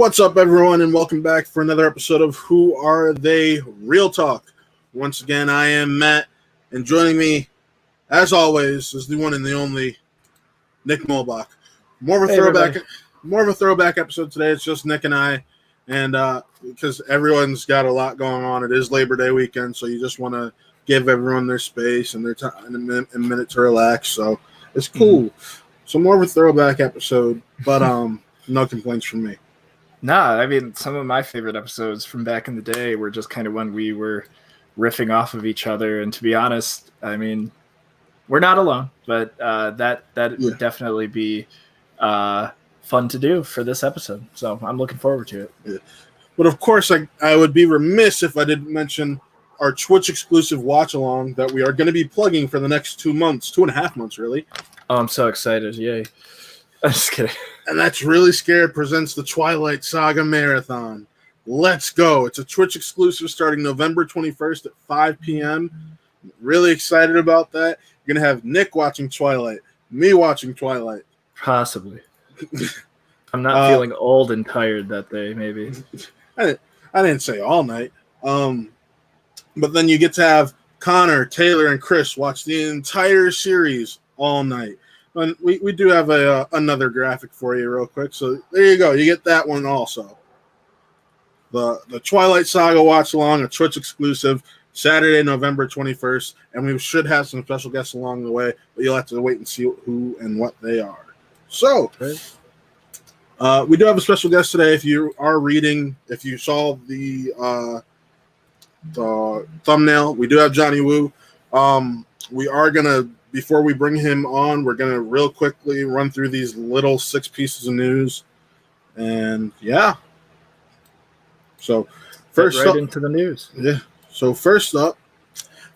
What's up, everyone, and welcome back for another episode of Who Are They Real Talk. Once again, I am Matt, and joining me, as always, is the one and the only Nick Molbach. More of a throwback episode today. It's just Nick and I, and because everyone's got a lot going on, it is Labor Day weekend, so you just want to give everyone their space and their time and a minute to relax. So it's cool. So more of a throwback episode, but no complaints from me. Nah, I mean, some of my favorite episodes from back in the day were just kind of when we were riffing off of each other. And to be honest, I mean, we're not alone, but that would definitely be fun to do for this episode. So I'm looking forward to it. Yeah. But of course, I would be remiss if I didn't mention our Twitch exclusive watch along that we are going to be plugging for the next 2.5 months, really. Oh, I'm so excited. Yay. I'm just kidding. And that's Really Scared presents the Twilight Saga Marathon. Let's go. It's a Twitch exclusive starting November 21st at 5 p.m. Really excited about that. You're going to have Nick watching Twilight, me watching Twilight. Possibly. I'm not feeling old and tired that day, maybe. I didn't say all night. But then you get to have Connor, Taylor, and Chris watch the entire series all night. And we do have another graphic for you real quick. So there you go. You get that one also. The Twilight Saga watch along, a Twitch exclusive, Saturday, November 21st. And we should have some special guests along the way, but you'll have to wait and see who and what they are. So we do have a special guest today. If you saw the thumbnail, we do have Johnny Wu. We are going to, before we bring him on, we're going to real quickly run through these little 6 pieces of news. And yeah. So first right into the news. Yeah. So first up,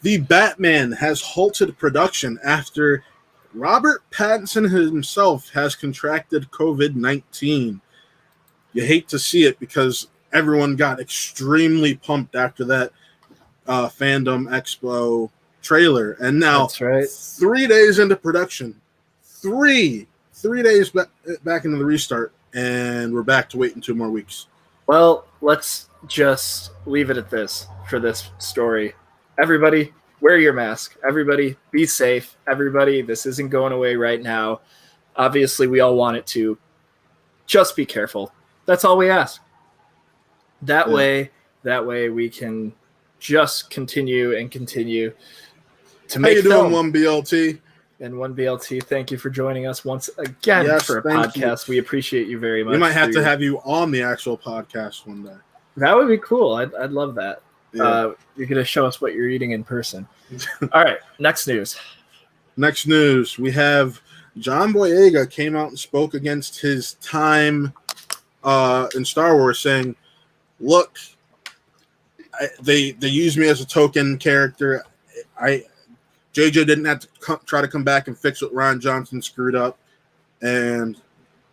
the Batman has halted production after Robert Pattinson himself has contracted COVID-19. You hate to see it because everyone got extremely pumped after that Fandom Expo trailer, and now that's right. 3 days into production, three days back into the restart, and we're back to waiting 2 more weeks. Well, let's just leave it at this for this story. Everybody, wear your mask. Everybody, be safe. Everybody, this isn't going away right now. Obviously, we all want it to. Just be careful. That's all we ask. That way we can just continue to make film. How you doing, 1BLT? And 1BLT, thank you for joining us once again for a podcast. We appreciate you very much. We might have to have you on the actual podcast one day. That would be cool. I'd love that. Yeah. You're going to show us what you're eating in person. All right, next news. Next news, we have John Boyega came out and spoke against his time in Star Wars, saying, look, they used me as a token character. JJ didn't have to try to come back and fix what Rian Johnson screwed up. And,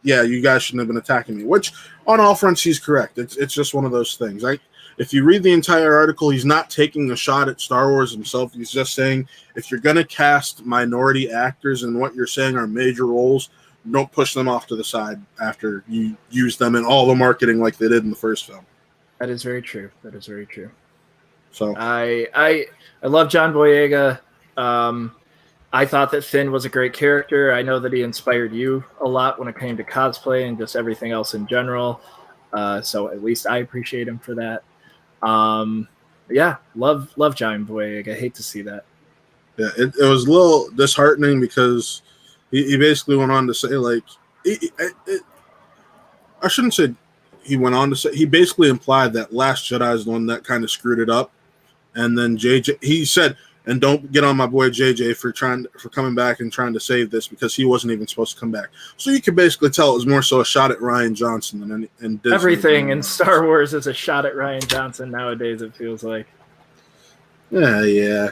yeah, you guys shouldn't have been attacking me, which on all fronts he's correct. It's just one of those things. If you read the entire article, he's not taking a shot at Star Wars himself. He's just saying if you're going to cast minority actors and what you're saying are major roles, don't push them off to the side after you use them in all the marketing like they did in the first film. That is very true. So I love John Boyega. I thought that Finn was a great character. I know that he inspired you a lot when it came to cosplay and just everything else in general. So at least I appreciate him for that. Yeah, love John Boyega. I hate to see that. Yeah, it was a little disheartening because he basically went on to say, like, I shouldn't say he went on to say, he basically implied that Last Jedi is the one that kind of screwed it up. And then JJ, he said, and don't get on my boy JJ for coming back and trying to save this because he wasn't even supposed to come back. So you could basically tell it was more so a shot at Rian Johnson than and everything in Star Wars is a shot at Rian Johnson nowadays. It feels like. Yeah.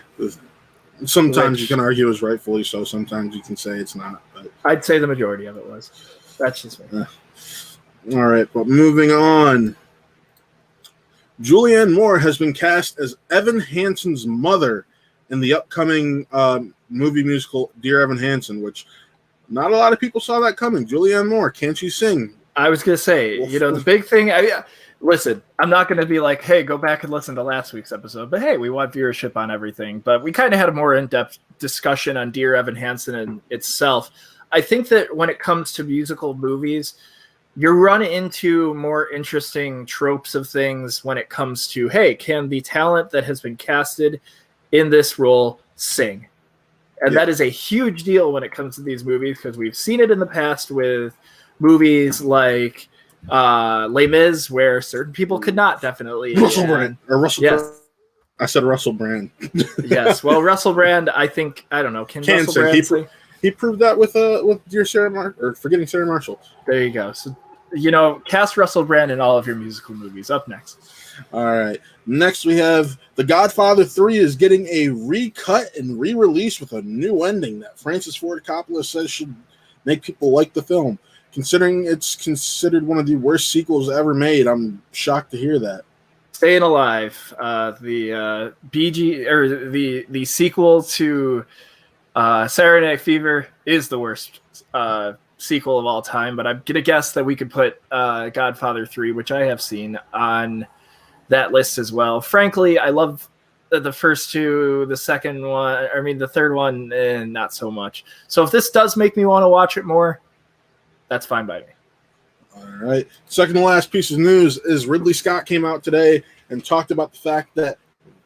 Sometimes you can argue it's rightfully so. Sometimes you can say it's not. But I'd say the majority of it was. That's just me. All right, but moving on. Julianne Moore has been cast as Evan Hansen's mother in the upcoming movie musical Dear Evan Hansen, which not a lot of people saw that coming. Julianne Moore, can't you sing? I was gonna say, the big thing. Listen, I'm not gonna be like, hey, go back and listen to last week's episode. But hey, we want viewership on everything. But we kind of had a more in-depth discussion on Dear Evan Hansen and itself. I think that when it comes to musical movies, you run into more interesting tropes of things when it comes to, hey, can the talent that has been casted in this role sing? And that is a huge deal when it comes to these movies, because we've seen it in the past with movies like Les Mis, where certain people could not definitely. Russell Brand. I said Russell Brand. Yes. Well, Russell Brand, I don't know. Can Russell Brand sing? He proved that with Dear Sarah or Forgetting Sarah Marshall. There you go. So, cast Russell Brand in all of your musical movies. Up next. All right. Next, we have The Godfather 3 is getting a recut and re-release with a new ending that Francis Ford Coppola says should make people like the film. Considering it's considered one of the worst sequels ever made, I'm shocked to hear that. Staying Alive, the BG or the sequel to Saturday Night Fever is the worst sequel of all time, but I'm gonna guess that we could put Godfather 3, which I have seen, on that list as well. Frankly, I love the first two. The third one, not so much. So if this does make me want to watch it more, that's fine by me. All right. Second to last piece of news is Ridley Scott came out today and talked about the fact that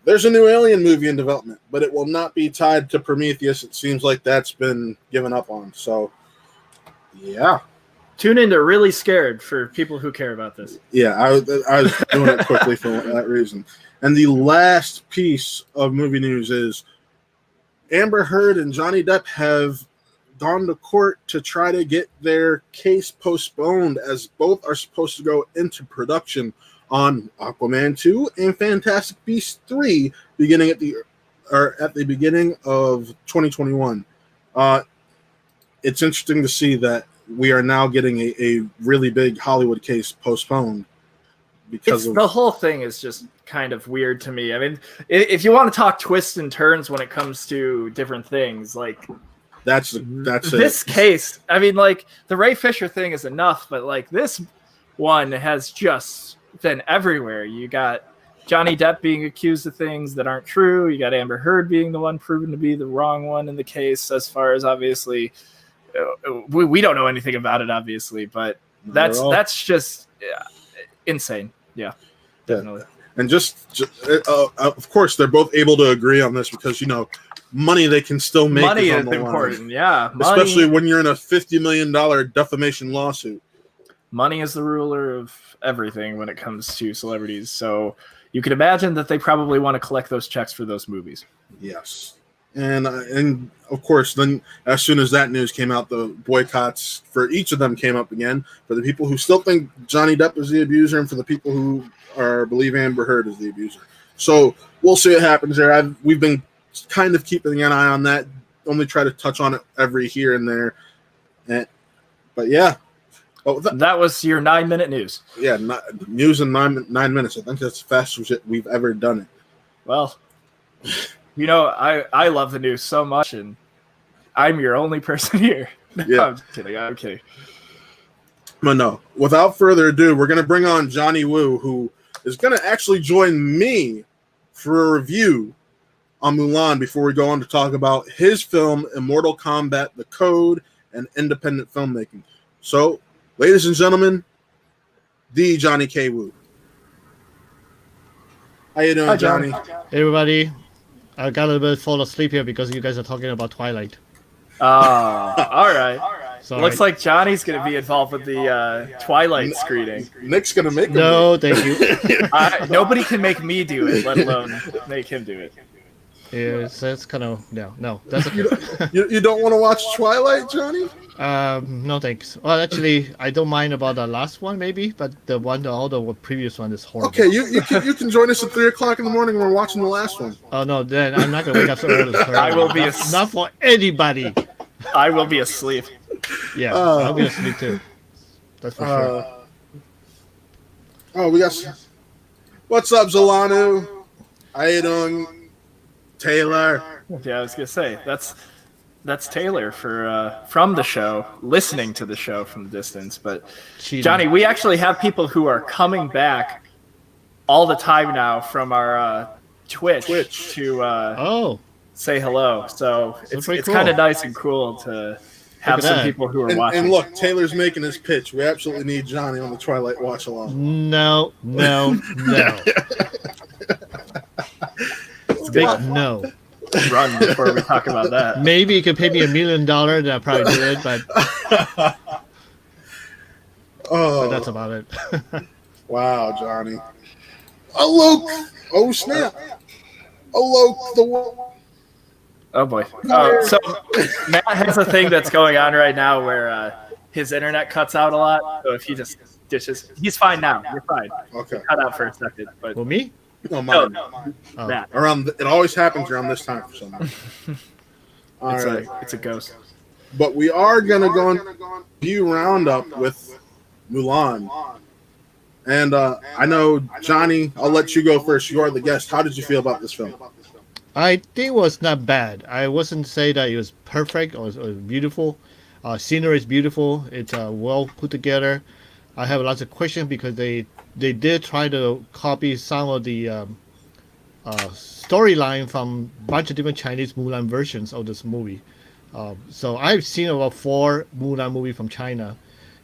there's a new Alien movie in development, but it will not be tied to Prometheus. It seems like that's been given up on. So, yeah. Tune in to Really Scared for people who care about this. Yeah, I was doing it quickly for that reason. And the last piece of movie news is Amber Heard and Johnny Depp have gone to court to try to get their case postponed, as both are supposed to go into production on Aquaman 2 and Fantastic Beasts 3 beginning at the beginning of 2021. It's interesting to see that we are now getting a really big Hollywood case postponed because the whole thing is just kind of weird to me. I mean, if you want to talk twists and turns when it comes to different things, like that's this case. I mean, like the Ray Fisher thing is enough, but like this one has just been everywhere. You got Johnny Depp being accused of things that aren't true. You got Amber Heard being the one proven to be the wrong one in the case, as far as obviously. We don't know anything about it, obviously, but that's just insane. Yeah, definitely. And of course, they're both able to agree on this because money they can still make. Money is important, yeah. Especially when you're in a $50 million defamation lawsuit. Money is the ruler of everything when it comes to celebrities. So you can imagine that they probably want to collect those checks for those movies. Yes. And of course, then as soon as that news came out, the boycotts for each of them came up again. For the people who still think Johnny Depp is the abuser, and for the people who believe Amber Heard is the abuser. So we'll see what happens there. We've been kind of keeping an eye on that. Only try to touch on it every here and there. But yeah. Oh, that was your 9-minute news. Yeah, news in 9 minutes. I think that's the fastest we've ever done it. Well. I love the news so much, and I'm your only person here. Yeah. I'm kidding. But no, without further ado, we're going to bring on Johnny Wu, who is going to actually join me for a review on Mulan before we go on to talk about his film, Immortal Combat, The Code, and independent filmmaking. So, ladies and gentlemen, the Johnny K. Wu. How you doing, Johnny? Hey, everybody. I got a little bit fall asleep here because you guys are talking about Twilight. All right. Sorry. Looks like Johnny's going to be involved with the Twilight screening. Nick's going to make him. No, thank you. Nobody can make me do it, let alone make him do it. Yeah, that's kind of no. That's okay. You don't want to watch Twilight, Johnny? No thanks. Well, actually, I don't mind about the last one maybe, but all the previous one is horrible. Okay, you can join us at 3:00 in the morning when we're watching the last one. Oh no, then I'm not gonna wake up so early. I will be not for anybody. I will be asleep. Yeah, I'll be asleep too. That's for sure. Oh, we got. What's up, Zolanu? How you doing, Taylor? Yeah, I was gonna say that's Taylor for from the show, listening to the show from the distance. But Cheating. Johnny, we actually have people who are coming back all the time now from our Twitch to Oh, say hello. So it's pretty kind of cool. nice and cool to have at some that. people who are And watching. look, Taylor's making his pitch. We absolutely need Johnny on the Twilight watch along. no. Big no. Run before we talk about that. Maybe you could pay me $1 million, then I'll probably do it, but Oh, that's about it. wow, Johnny. Oh, look. Oh, snap. Oh, look. Oh boy. So Matt has a thing that's going on right now where his internet cuts out a lot. So if he just dishes, he's fine now. You're fine. Okay. Cut out for a second, but For me? No, mine. Oh. Matt, It always happens around this time for some reason. All right. it's a ghost. But we are going to go on view roundup with Mulan. And I know, Johnny, I'll let you go first. You are the guest. How did you feel about this film? I think it was not bad. I wasn't say that it was perfect or beautiful. Scenery is beautiful. It's well put together. I have lots of questions because they did try to copy some of the storyline from a bunch of different Chinese Mulan versions of this movie. So I've seen about 4 Mulan movies from China,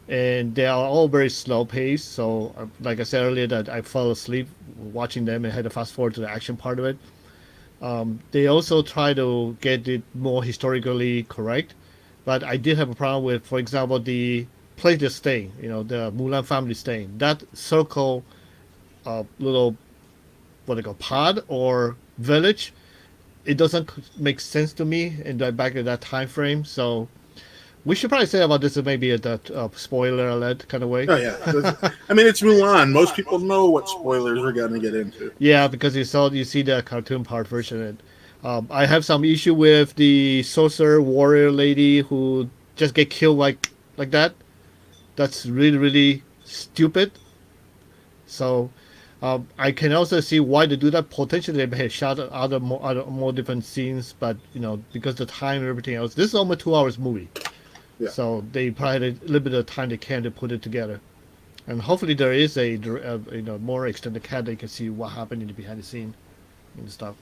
and they are all very slow paced. So like I said earlier, that I fell asleep watching them and had to fast forward to the action part of it. They also try to get it more historically correct, but I did have a problem with, for example, the place they're staying. The Mulan family staying. That circle, little, what they call pod or village, it doesn't make sense to me in back at that time frame. So we should probably say about this maybe a spoiler alert kind of way. Oh, yeah. I mean, it's Mulan. Most people know what spoilers we're going to get into. Yeah, because you see the cartoon part version. And I have some issue with the sorcerer warrior lady who just get killed like that. That's really, really stupid. So I can also see why they do that. Potentially they may have shot other more different scenes, but because the time and everything else, this is almost 2 hours movie. Yeah. So they probably had a little bit of time they can to put it together. And hopefully there is a more extended cut that you can see what happened in the behind the scene and stuff.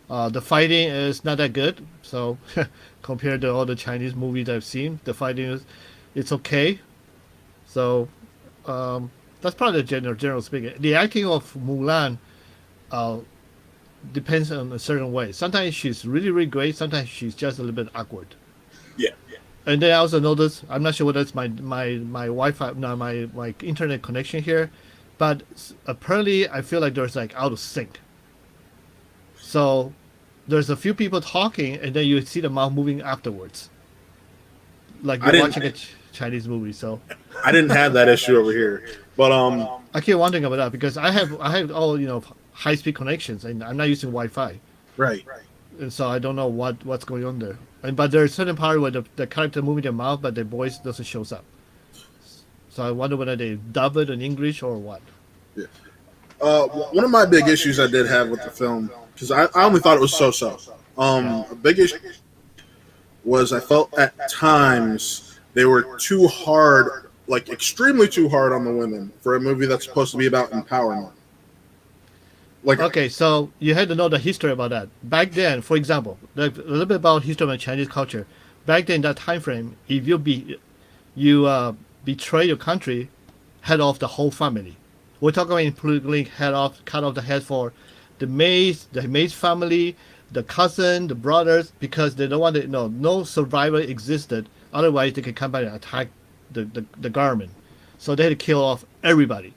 The fighting is not that good. So compared to all the Chinese movies I've seen, the fighting it's okay. So that's probably the general speaking. The acting of Mulan depends on a certain way. Sometimes she's really, really great. Sometimes she's just a little bit awkward. Yeah. And then I also noticed, I'm not sure whether it's my Wi-Fi, no, my internet connection here, but apparently I feel like there's like out of sync. So there's a few people talking, and then you see the mouth moving afterwards, like you're watching a Chinese movie. So I didn't have that issue over here, but I keep wondering about that because I have all high speed connections, and I'm not using Wi-Fi. Right. And so I don't know what's going on there. But there's a certain part where the character moving their mouth, but their voice doesn't shows up. So I wonder whether they dub it in English or what. Yeah. One of my big issues I did have with the film, because I only thought it was so-so. A big issue was I felt at times they were too hard, like extremely too hard on the women for a movie that's supposed to be about empowerment. Okay, so you had to know the history about that. Back then, for example, a little bit about history of Chinese culture. Back then, that time frame, if you betray your country, head off the whole family. We're talking about including cut off the head for the maid's family, the cousin, the brothers, because they don't want to. No survivor existed. Otherwise, they could come back and attack the government. So they had to kill off everybody.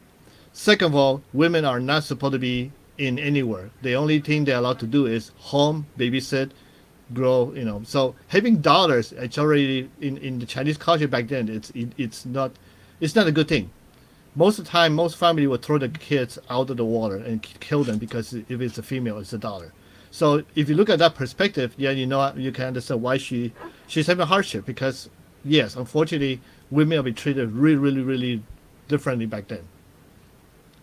Second of all, women are not supposed to be in anywhere. The only thing they're allowed to do is home, babysit, grow. So having daughters, it's already in the Chinese culture back then. It's not a good thing. Most of the time, most family would throw the kids out of the water and kill them because if it's a female, it's a daughter. So if you look at that perspective, yeah, you can understand why she's having a hardship because yes, unfortunately, women will be treated really, really, really differently back then.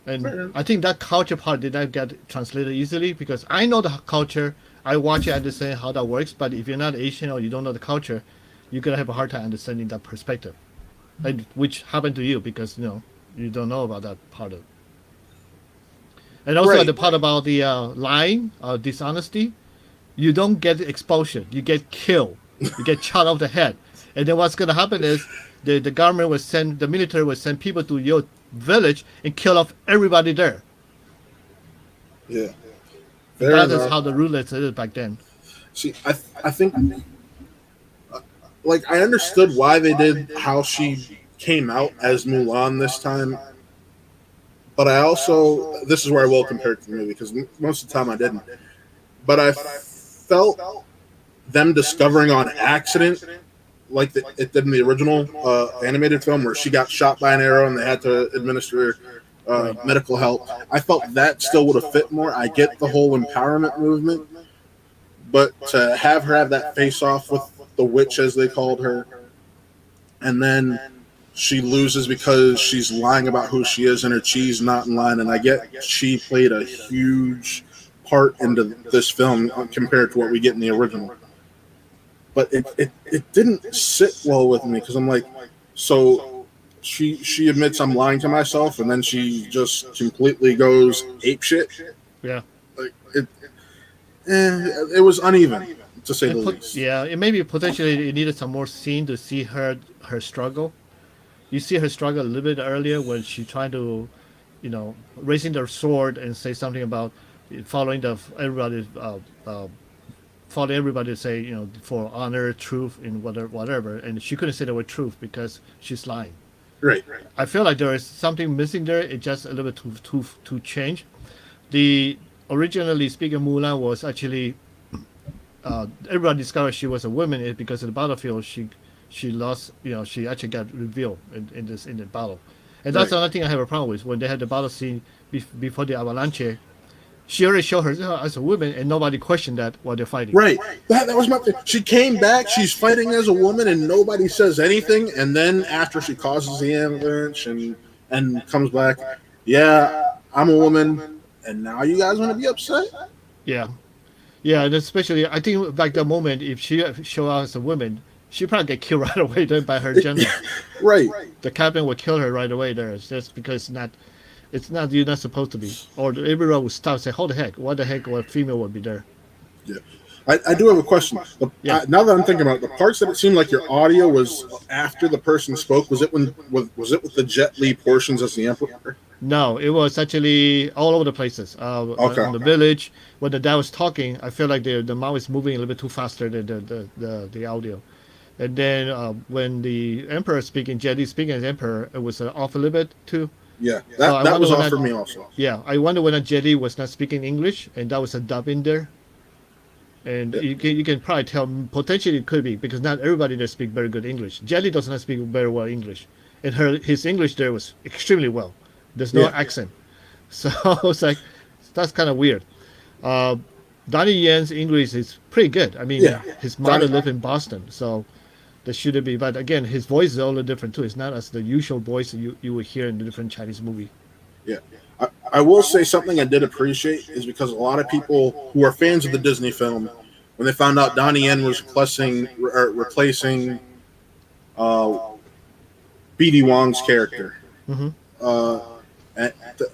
And I think that culture part did not get translated easily because I know the culture, I watch it, understand how that works. But if you're not Asian or you don't know the culture, you're gonna have a hard time understanding that perspective, and which happened to you because you don't know about that part of it. And also Right. the part about the lying, dishonesty, you don't get exposure. You get killed. You get shot off the head. And then what's going to happen is the government will send, the military will send people to your village and kill off everybody there. Yeah. Fair That is enough. how the rulers did it back then. See, I think, like, I understood why they did how she came out as Mulan this time, but I also, this is where I will compare it to the movie, because most of the time I didn't. But I felt them discovering on accident, like it did in the original animated film, where she got shot by an arrow and they had to administer medical help. I felt that still would have fit more. I get the whole empowerment movement, but to have her have that face off with the witch, as they called her, and then she loses because she's lying about who she is and her chi's not in line. And I get she played a huge part into this film compared to what we get in the original. But it didn't sit well with me, because I'm like, so she admits I'm lying to myself, and then she just completely goes apeshit. Yeah. Like it was uneven, to say the least. Yeah, it maybe potentially it needed some more scene to see her struggle. You see her struggle a little bit earlier when she tried to, raising the sword and say something about following everybody to say, for honor, truth, and whatever. And she couldn't say the word truth because she's lying. Right. I feel like there is something missing there. It's just a little bit too change. The originally speaking, Mulan was actually everybody discovered she was a woman is because in the battlefield she lost. She actually got revealed in the battle, and that's Right. another thing I have a problem with when they had the battle scene before the avalanche. She already showed herself as a woman, and nobody questioned that while they're fighting. Right. That was my thing. She came back, she's fighting as a woman, and nobody says anything. And then after she causes the avalanche and comes back, yeah, I'm a woman, and now you guys want to be upset? Yeah, yeah, and especially I think back that moment, if she show up as a woman, she probably get killed right away then by her general. Right. The captain would kill her right away there. It's just because it's not you're not supposed to be. Or everyone would stop and say, "Hold the heck! What the heck? What female would be there?" Yeah. I do have a question. Now that I'm thinking about it, the parts that it seemed like your audio was after the person spoke, was it with the Jet Li portions as the Emperor? No, it was actually all over the places. Okay. On the village, when the dad was talking, I feel like the mouth is moving a little bit too faster than the audio. And then when the Emperor speaking, Jet Li speaking as Emperor, it was off a little bit too. Yeah, I that was wonder off when for me also. Yeah, I wonder when Jet Li was not speaking English, and that was a dub in there. And you can probably tell potentially it could be because not everybody there speak very good English. Jet Li does not speak very well English, and his English there was extremely well. There's no accent, so it's like that's kind of weird. Donnie Yen's English is pretty good. I mean, his mother lived in Boston, so there shouldn't be. But again, his voice is a little different too. It's not as the usual voice you would hear in the different Chinese movie. Yeah. I will say something I did appreciate is because a lot of people who are fans of the Disney film, when they found out Donnie Yen was replacing B.D. Wong's character, Mm-hmm.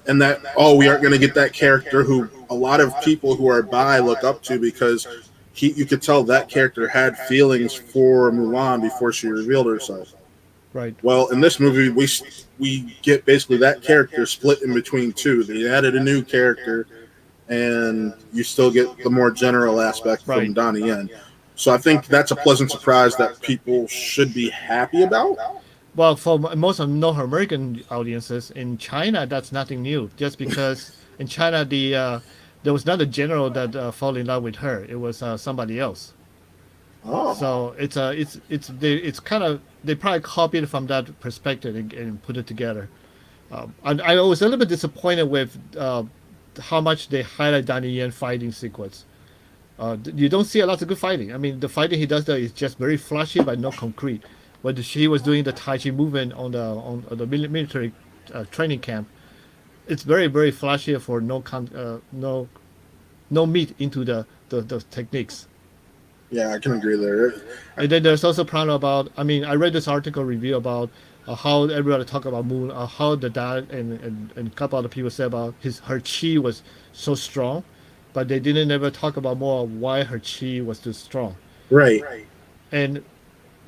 and that we aren't going to get that character who a lot of people who are bi look up to, because you could tell that character had feelings for Mulan before she revealed herself. Right. Well, in this movie, we get basically that character split in between two. They added a new character, and you still get the more general aspect from Donnie Yen. So I think that's a pleasant surprise that people should be happy about. Well, for most of North American audiences in China, that's nothing new. Just because in China, there was not a general that fell in love with her; it was somebody else. Oh. So it's kind of they probably copied from that perspective and put it together. And I was a little bit disappointed with how much they highlight Donnie Yen fighting sequence. You don't see a lot of good fighting. I mean, the fighting he does there is just very flashy, but not concrete. When she was doing the Tai Chi movement on the military training camp, it's very very flashy for no meat into the the techniques. Yeah, I can agree there. And then there's also problem about. I mean, I read this article review about how everybody talk about Moon, how the dad and a couple other people said about her chi was so strong, but they didn't ever talk about more why her chi was too strong. Right. And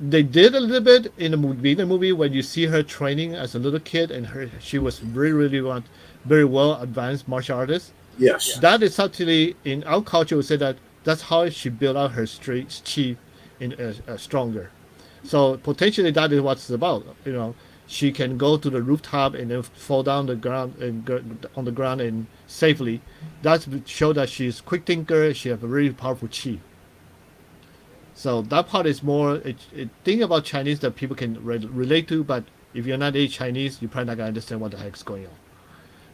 they did a little bit in the movie. The movie when you see her training as a little kid, and she was very well advanced martial artist. Yes. That is actually in our culture. We say that that's how she built out her straight chi in stronger. So potentially that is what it's about. She can go to the rooftop and then fall down the ground and go on the ground and safely. That show that she's quick thinker. She has a really powerful chi. So that part is more a thing about Chinese that people can relate to. But if you're not a Chinese, you're probably not gonna understand what the heck's going on.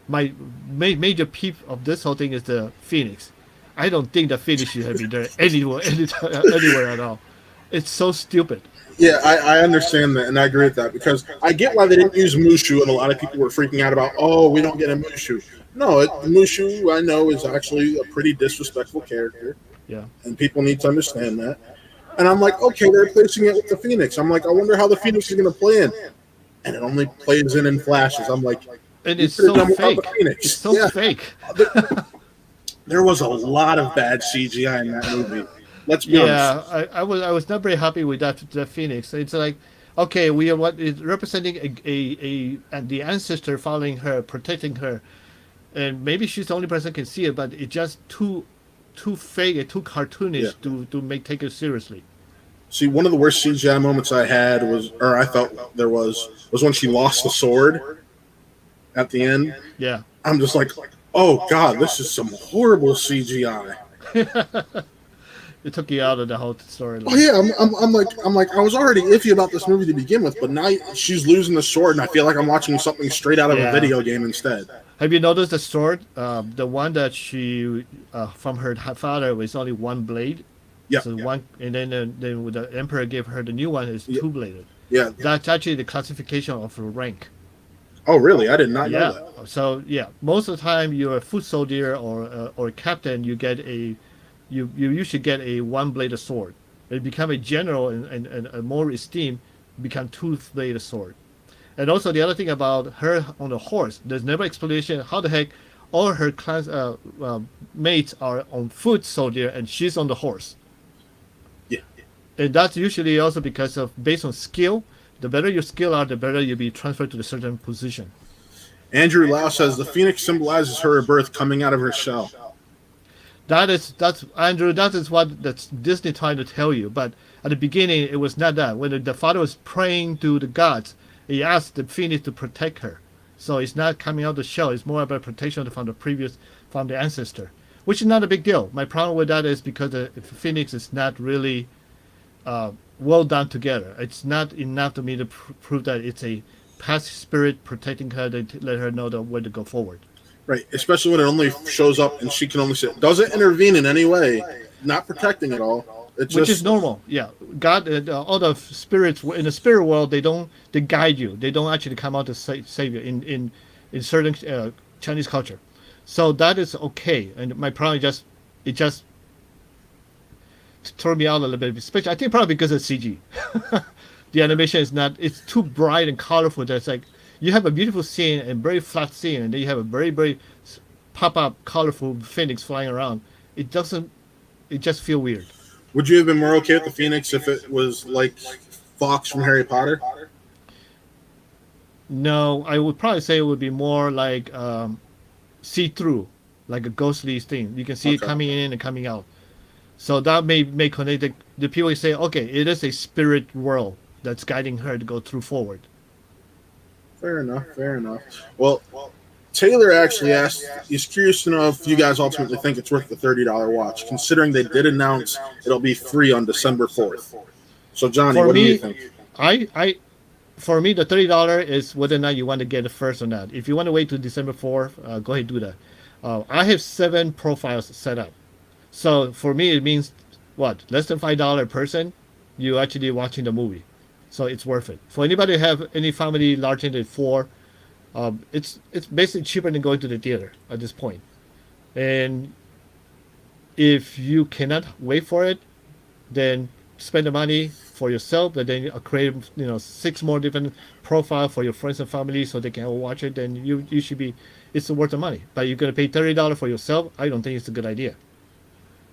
My major peep of this whole thing is the Phoenix. I don't think the Phoenix should have been there anywhere at all. It's so stupid. Yeah, I understand that, and I agree with that, because I get why they didn't use Mushu, and a lot of people were freaking out about, we don't get a Mushu. No, Mushu, I know, is actually a pretty disrespectful character. Yeah. And people need to understand that. And I'm like, okay, they're replacing it with the Phoenix. I'm like, I wonder how the Phoenix is going to play in. And it only plays in flashes. I'm like, and it's so fake. It's so fake. There was a lot of bad CGI in that movie. Let's be honest. Yeah, I was not very happy with that Phoenix. It's like, okay, we are representing the ancestor following her, protecting her, and maybe she's the only person can see it, but it's just too fake and too cartoonish to take it seriously. See, one of the worst CGI moments I had I felt there was when she lost the sword at the end. Yeah. I'm just like, oh God, this is some horrible CGI. It took you out of the whole story. Oh yeah, I'm like, I was already iffy about this movie to begin with, but now she's losing the sword, and I feel like I'm watching something straight out of a video game instead. Have you noticed the sword? The one that she from her father was only one blade. Yeah. So one, and then the emperor gave her the new one is two bladed. Yeah. That's actually the classification of her rank. Oh really? I did not know that. So most of the time you're a foot soldier or captain, you get you usually get a one-bladed sword. It become a general and a more esteemed, become two-bladed sword. And also the other thing about her on the horse, there's never explanation how the heck all her class mates are on foot soldier and she's on the horse. Yeah. And that's usually also because of based on skill. The better your skill are, the better you'll be transferred to a certain position. Andrew Lau says the phoenix symbolizes her rebirth coming out of her shell. That's Andrew. That is what that's Disney trying to tell you. But at the beginning, it was not that. When the father was praying to the gods, he asked the phoenix to protect her. So it's not coming out of the shell. It's more about protection from the ancestor, which is not a big deal. My problem with that is because the phoenix is not really well done together. It's not enough to me to prove that it's a past spirit protecting her to let her know the way to go forward. Right, especially when it only shows up and she can only sit. Doesn't intervene in any way, not protecting at all. It's which is normal. Yeah, God, all the spirits in the spirit world, they guide you. They don't actually come out to save you in certain Chinese culture. So that is okay. And my problem it just threw me out a little bit. Especially, I think probably because of CG. The animation it's too bright and colorful. That's like. You have a beautiful scene and very flat scene, and then you have a very, very pop-up, colorful phoenix flying around. It just feel weird. Would you have been more okay with the phoenix if it was like Fox from Harry Potter? No, I would probably say it would be more like see-through, like a ghostly thing. You can see it coming in and coming out. So that may connect the people say, okay, it is a spirit world that's guiding her to go through forward. Fair enough. Well, Taylor actually asked, he's curious to know if you guys ultimately think it's worth the $30 watch, considering they did announce it'll be free on December 4th. So, Johnny, what do you think? For me, the $30 is whether or not you want to get it first or not. If you want to wait till December 4th, go ahead and do that. I have 7 profiles set up. So, for me, it means, less than $5 a person, you actually watching the movie. So it's worth it. For anybody who have any family larger than 4, it's basically cheaper than going to the theater at this point. And if you cannot wait for it, then spend the money for yourself, and then create 6 more different profile for your friends and family so they can all watch it. Then you should be, it's worth the money. But you're gonna pay $30 for yourself. I don't think it's a good idea.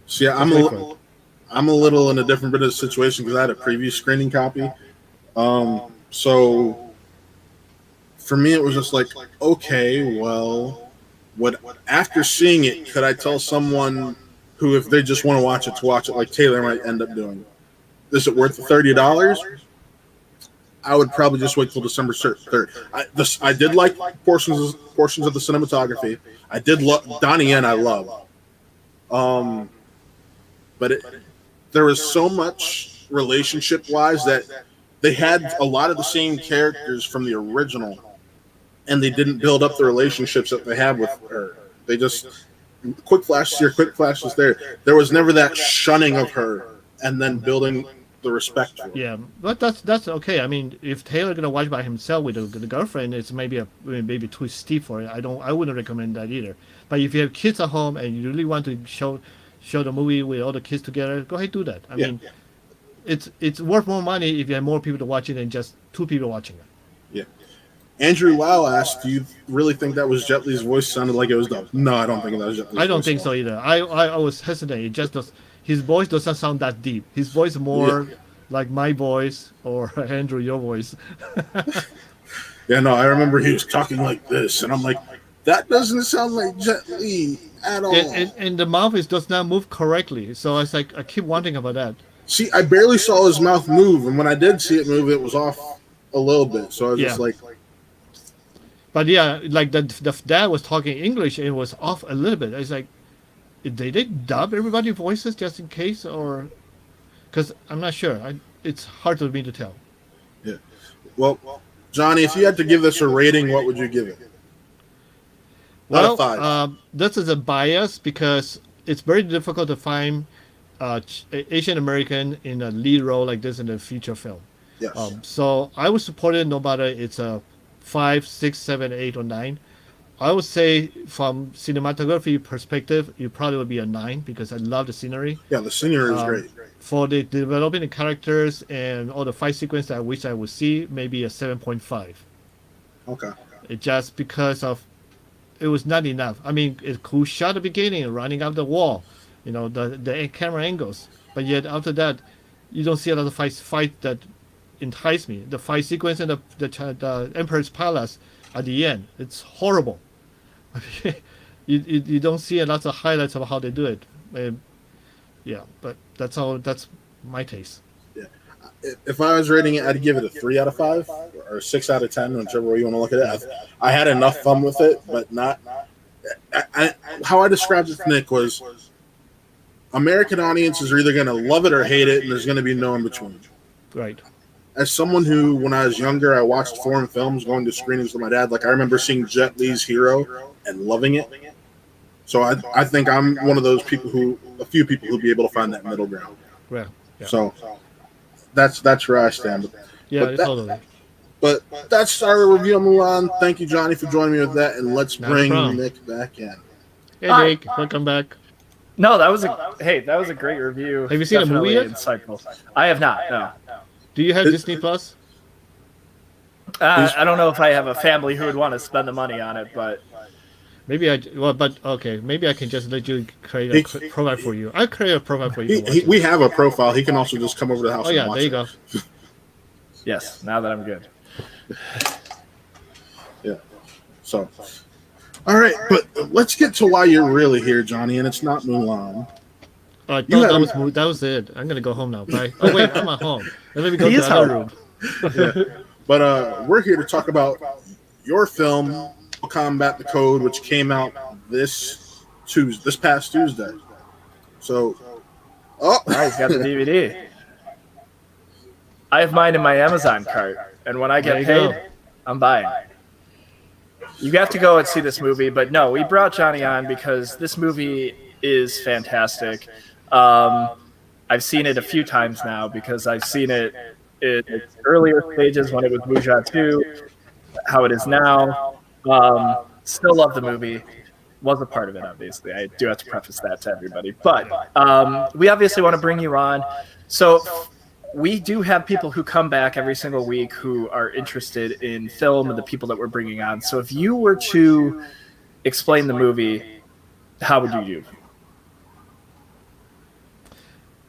See, I'm a little in a different bit of situation because I had a preview screening copy. So for me, it was just like, okay, well, what after seeing it, could I tell someone who, if they just want to watch it, like Taylor might end up doing? Is it worth the $30? I would probably just wait till December 3rd. I did like portions of the cinematography. I did love Donnie Yen. I love. But there was so much relationship-wise that they had a lot of the same characters from the original, and they didn't build up the relationships that they have with her. They just quick flashes here, quick flashes there. There was never that shunning of her and then building the respect for her. Yeah, but that's okay. I mean, if Taylor gonna watch by himself with the girlfriend, it's maybe too steep for it. I wouldn't recommend that either. But if you have kids at home and you really want to show the movie with all the kids together, go ahead and do that. I mean, it's worth more money if you have more people to watch it than just 2 people watching it. Yeah. Andrew Lau asked, do you really think that was Jet Li's voice sounded like it was dubbed? No, I don't think that was Jet Li's voice. I don't think so either. I was hesitant. It just does, his voice doesn't sound that deep. His voice is more like my voice or Andrew, your voice. Yeah, no, I remember he was talking like this, and I'm like, that doesn't sound like Jet Li at all. And the mouth does not move correctly. So it's like, I keep wondering about that. See, I barely saw his mouth move, and when I did see it move, it was off a little bit. So I was just like... But yeah, like the dad was talking English, and it was off a little bit. It's like, did they dub everybody's voices just in case? Or... Because I'm not sure. It's hard for me to tell. Yeah. Well, Johnny, if you had to give this a rating, what would you give it? Well, this is a bias because it's very difficult to find Asian American in a lead role like this in a feature film. Yes. So I would support it no matter it's a 5, 6, 7, 8, or 9. I would say from cinematography perspective, it probably would be a 9 because I love the scenery. Yeah, the scenery is great. For the developing the characters and all the fight sequence that I wish I would see, maybe a 7.5. Okay. It just because of it was not enough. I mean, it's cool shot at the beginning, running up the wall, the camera angles. But yet after that, you don't see a lot of fight that entice me. The fight sequence in the Emperor's Palace at the end, it's horrible. you don't see a lot of highlights of how they do it. Yeah, but that's my taste. Yeah. If I was rating it, I'd give it a 3 out of 5 or 6 out of 10, whichever way you want to look at it. I had enough fun with it, but not. How I described it to Nick was American audiences are either going to love it or hate it, and there's going to be no in between. Right. As someone who, when I was younger, I watched foreign films going to screenings with my dad. Like, I remember seeing Jet Li's Hero and loving it. So I think I'm one of those people a few people who'll be able to find that middle ground. Yeah. So that's where I stand. Yeah, totally. But that's our review on Mulan. Thank you, Johnny, for joining me with that. And let's bring Nick back in. Hey, Nick, welcome back. No, that was a great review. Have you seen the movie yet? Insightful. I have not. No. Do you have Disney Plus? I don't know if I have a family who would want to spend the money on it, but maybe maybe I can just let you create a profile for you. I'll create a profile for you. We have a profile. He can also just come over to the house. Oh yeah, and watch there you go. Yes, now that I'm good. Yeah. So, all right, but let's get to why you're really here, Johnny, and it's not Mulan. That was it. I'm gonna go home now. Bye. Oh wait, I'm at home. Let me go to the other room. Yeah. But we're here to talk about your film, Immortal Combat: The Code, which came out this past Tuesday. So, he's got the DVD. I have mine in my Amazon cart, and when I get paid, I'm buying. You have to go and see this movie, but no, we brought Johnny on because this movie is fantastic. I've seen it a few times now because I've seen it in its earlier stages when it was Wuxia 2, how it is now. Still love the movie. was a part of it, obviously. I do have to preface that to everybody. But we obviously want to bring you on. So we do have people who come back every single week who are interested in film and the people that we're bringing on. So if you were to explain the movie, how would you do?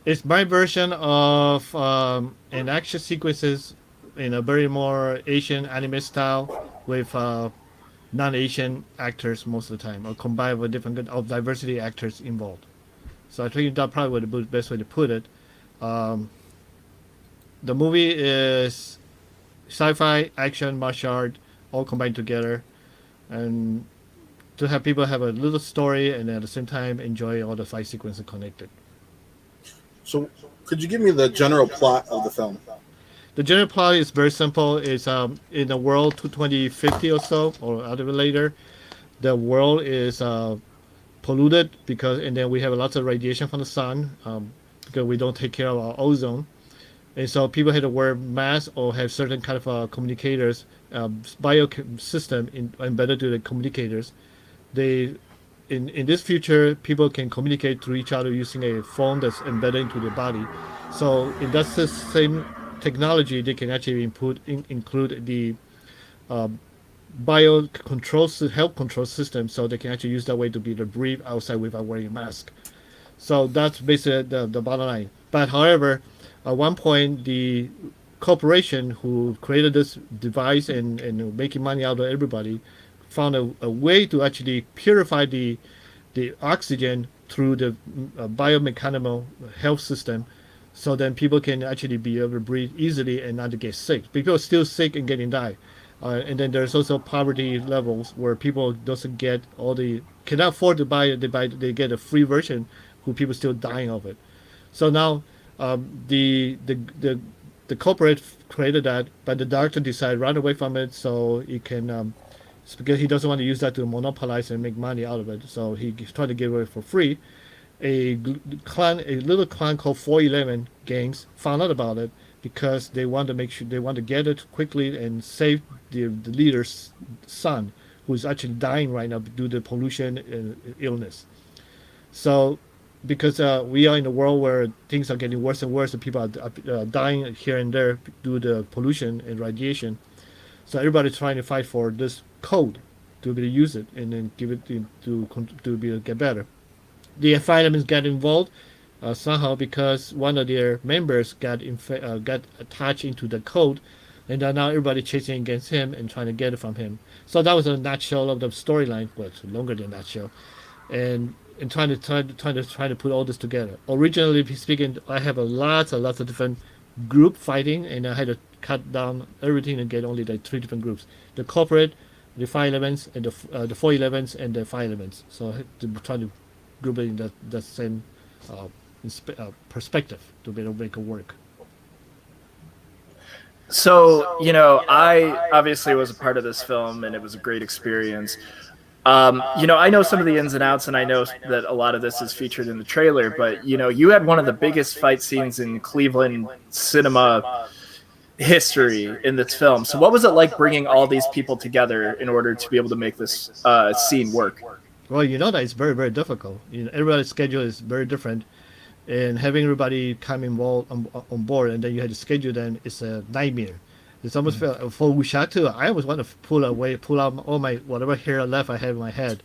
It's my version of an action sequences in a very more Asian anime style with non-Asian actors most of the time, or combined with different of diversity actors involved. So I think that probably would be the best way to put it. The movie is sci-fi, action, martial art, all combined together, and to have people have a little story and at the same time enjoy all the fight sequences connected. So, could you give me the general plot of the film? The general plot is very simple. It's in the world to 2050 or so, or a little later, the world is polluted and then we have lots of radiation from the sun because we don't take care of our ozone, and so people had to wear masks or have certain kind of communicators, bio system embedded to the communicators. They in this future, people can communicate to each other using a phone that's embedded into the body. So if that's the same technology, they can actually include the bio control health control system, so they can actually use that way to be able to breathe outside without wearing a mask. So that's basically the bottom line. But however, at one point, the corporation who created this device and making money out of everybody found a way to actually purify the oxygen through the biomechanical health system, so then people can actually be able to breathe easily and not to get sick. People are still sick and getting died. And then there's also poverty levels where people doesn't get cannot afford to buy it. They get a free version, who people still dying of it. So now the corporate created that, but the doctor decided run away from it so he can. Because he doesn't want to use that to monopolize and make money out of it, so he tried to give it for free. A little clan called 411 gangs found out about it because they want to make sure they want to get it quickly and save the leader's son, who's actually dying right now due to pollution and illness. So, because we are in a world where things are getting worse and worse, and people are dying here and there due to pollution and radiation. So everybody's trying to fight for this code to be able to use it and then give it to be able to get better. The fire elements got involved somehow because one of their members got attached into the code, and now everybody chasing against him and trying to get it from him. So that was a nutshell of the storyline. Well, it's longer than a nutshell, and trying to put all this together. Originally speaking, I have lots of different group fighting, and I had to cut down everything and get only like 3 different groups: the corporate, the 511s, and the 411s, and the 511s. So I had to try to group it in that same perspective to be able to make it work. So, I obviously was a part of this film, and it was a great experience. I know some of the ins and outs, and I know that a lot of this is featured in the trailer, but, you had one of the biggest fight scenes in Cleveland cinema history in this film. So what was it like bringing all these people together in order to be able to make this scene work? Well, that it's very, very difficult. Everybody's schedule is very different, and having everybody come involved on board, and then you had to schedule them, is a nightmare. It's almost felt for Wuxia too. I always want to pull out all my whatever hair left I have in my head,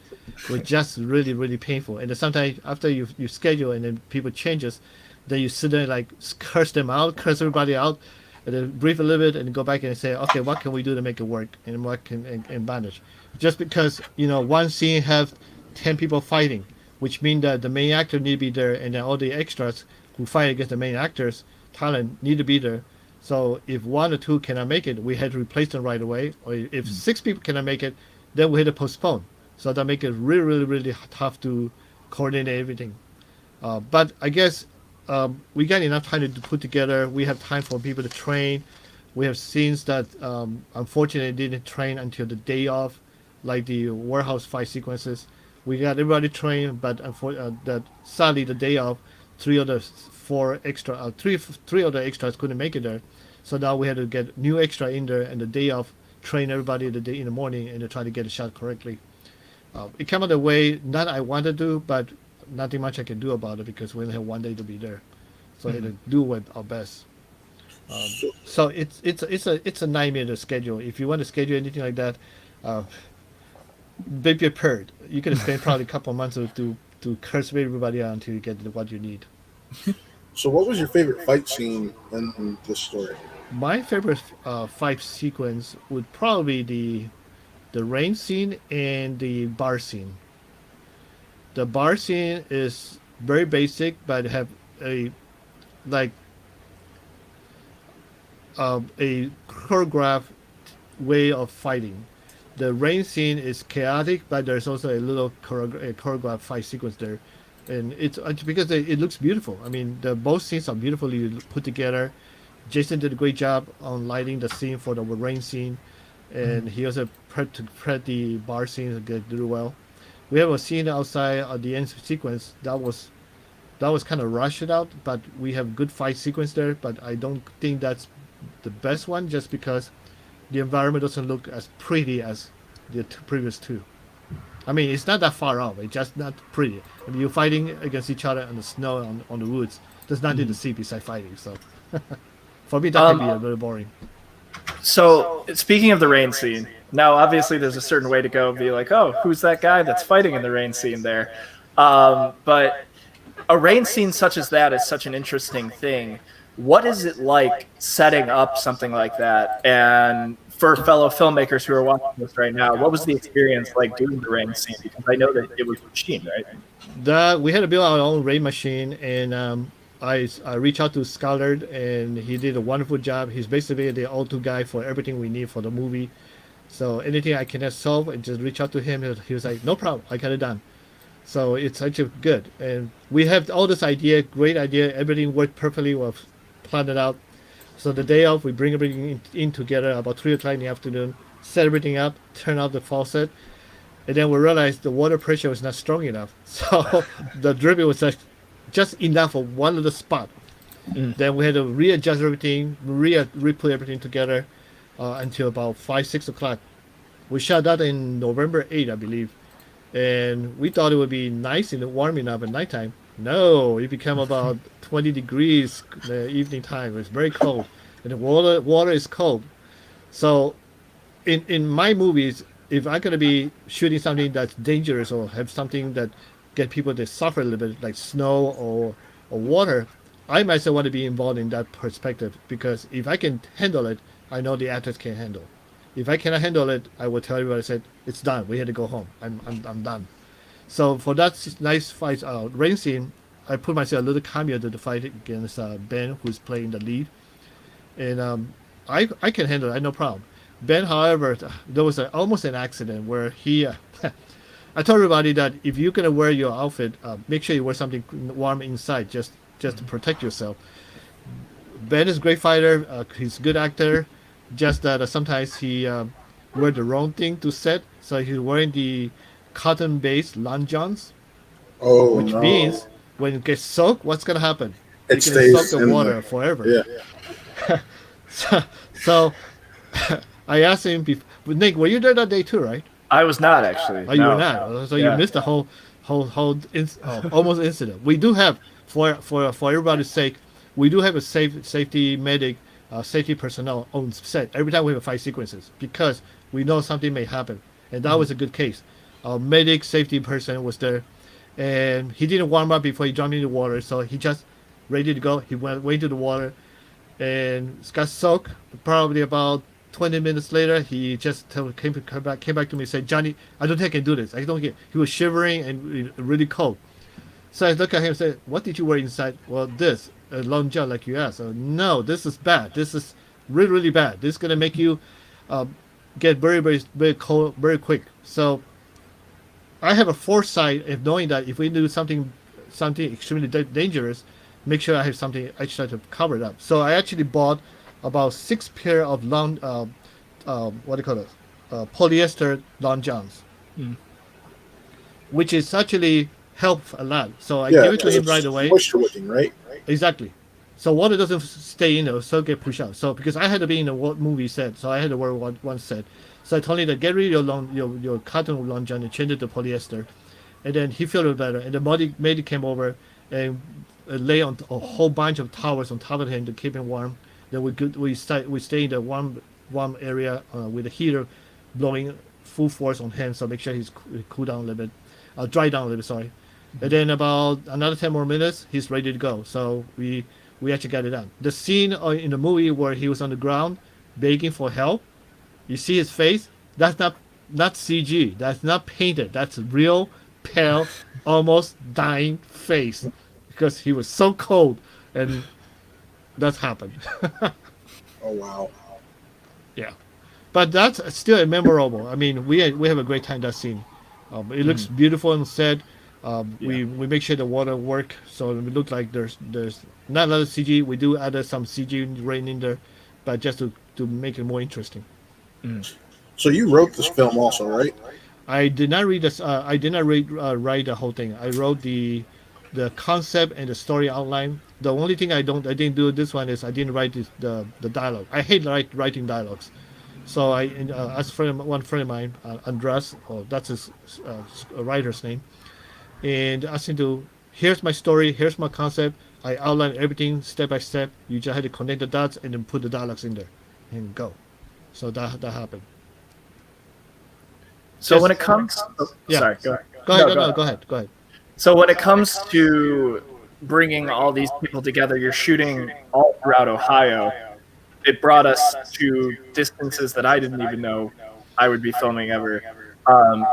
was just really, really painful. And then sometimes after you schedule and then people changes, then you sit there and like curse everybody out, and then breathe a little bit and go back and say, okay, what can we do to make it work and what can and manage? Just because one scene have 10 people fighting, which means that the main actor need to be there, and then all the extras who fight against the main actors talent need to be there. So if 1 or 2 cannot make it, we had to replace them right away. Or if 6 people cannot make it, then we had to postpone. So that make it really, really, really tough to coordinate everything. But I guess we got enough time to put together. We have time for people to train. We have scenes that unfortunately didn't train until the day of, like the warehouse fight sequences. We got everybody trained, but sadly the day of, 3 of the 4 extra, 3 of the extras couldn't make it there. So now we had to get new extra in there, and the day of train everybody the day in the morning and to try to get a shot correctly. It came out the way not I wanted to, but nothing much I can do about it because we only have one day to be there. So we had to do what our best. So it's a nightmare to schedule. If you want to schedule anything like that, be prepared. You can spend probably a couple of months to curse everybody out until you get what you need. So, what was your favorite fight scene in this story? My favorite fight sequence would probably be the rain scene and the bar scene. The bar scene is very basic, but have a like a choreographed way of fighting. The rain scene is chaotic, but there's also a little choreographed fight sequence there, and it's because it looks beautiful. I mean, both scenes are beautifully put together. Jason did a great job on lighting the scene for the rain scene, and he also prepped the bar scene to do well. We have a scene outside at the end sequence that was kind of rushed out, but we have good fight sequence there. But I don't think that's the best one, just because the environment doesn't look as pretty as the previous two. I mean, it's not that far off. It's just not pretty. I mean, you're fighting against each other on the snow on the woods. There's nothing to see besides fighting. So for me, that can be a little boring. So speaking of the rain scene, now obviously there's a certain way to go and be like, oh, who's that guy that's fighting in the rain scene there? But a rain scene such as that is such an interesting thing. What is it like setting up something like that? And for fellow filmmakers who are watching this right now, what was the experience like doing the rain scene? Because I know that it was a machine, right? We had to build our own rain machine, and I reached out to Skylar, and he did a wonderful job. He's basically the go-to guy for everything we need for the movie. So anything I cannot solve, I just reach out to him. He was like, no problem, I got it done. So it's actually good. And we have all this idea, great idea. Everything worked perfectly. We've planned it out. So the day off, we bring everything in together about 3 o'clock in the afternoon, set everything up, turn off the faucet. And then we realized the water pressure was not strong enough. So the dripping was just enough for one little spot. Then we had to readjust everything, re-put everything together until about 5, 6 o'clock. We shot that in November 8th, I believe. And we thought it would be nice and warm enough at nighttime. No, it became about 20 degrees the evening time. It was very cold. And the water is cold. So in my movies, if I'm going to be shooting something that's dangerous or have something that get people to suffer a little bit, like snow or water, I myself want to be involved in that perspective, because if I can handle it, I know the actors can handle. If I cannot handle it, I will tell everybody, I said, it's done. We had to go home. I'm done. So for that nice fight, rain scene, I put myself a little cameo to the fight against Ben, who's playing the lead. And I can handle it. I no problem. Ben, however, there was almost an accident where he... I told everybody that if you're going to wear your outfit, make sure you wear something warm inside just to protect yourself. Ben is a great fighter. He's a good actor. Just that sometimes he wear the wrong thing to set. So he's wearing the cotton-based long johns. Oh, which means when it gets soaked, what's going to happen? It you can stays soak the water forever. Yeah. so I asked him, Nick, were you there that day too, right? I was not, actually. Oh, you were not. So you missed the whole almost incident. We do have, for everybody's sake, we do have a safety medic, safety personnel on set every time we have 5 sequences, because we know something may happen, and that was a good case. Our medic safety person was there, and he didn't warm up before he jumped into the water, so he just ready to go. He went into the water, and got soaked. Probably about 20 minutes later, he just came back to me and said, Johnny, I don't think I can do this. I don't get. He was shivering and really cold. So I looked at him and said, what did you wear inside? Well, this, a long john like you asked. So, no, this is bad. This is really, really bad. This is going to make you get very, very, very cold very quick. So I have a foresight of knowing that if we do something extremely dangerous, make sure I have something extra to cover it up. So I actually bought about 6 pair of long, polyester long johns, which is actually help a lot. So I give it to him right away. Moisture wicking, right? Exactly. So water doesn't stay in there, so get pushed out. So because I had to be in a movie set, so I had to wear one set. So I told him to get rid of your cotton long john and change it to polyester. And then he felt better. And the lady came over and lay on a whole bunch of towels on top of him to keep him warm. Then we stay in the warm area with the heater blowing full force on him, so make sure he's cool down a little bit, dry down a little bit. Sorry. And then about another 10 more minutes, he's ready to go. So we actually got it done. The scene in the movie where he was on the ground begging for help, you see his face. That's not CG. That's not painted. That's real pale, almost dying face, because he was so cold, and that's happened. Oh wow. Yeah, but that's still memorable. I mean, we have a great time that scene. It looks beautiful on set. We make sure the water work, so it look like there's not a lot of CG. We do add some CG rain in there, but just to make it more interesting. So you wrote this film also, right? I did not read this. I did not write the whole thing. I wrote the concept and the story outline. The only thing I didn't do this one is I didn't write the dialogue. I hate writing dialogues. So I asked one friend of mine, Andras, that's his writer's name, and asked him to, here's my story, here's my concept. I outline everything step by step. You just had to connect the dots and then put the dialogues in there and go. So that happened. So when it comes, sorry, go ahead. Go ahead. So when it comes to bringing all these people together, you're shooting all throughout Ohio. It brought us to distances that I didn't even know I would be filming ever,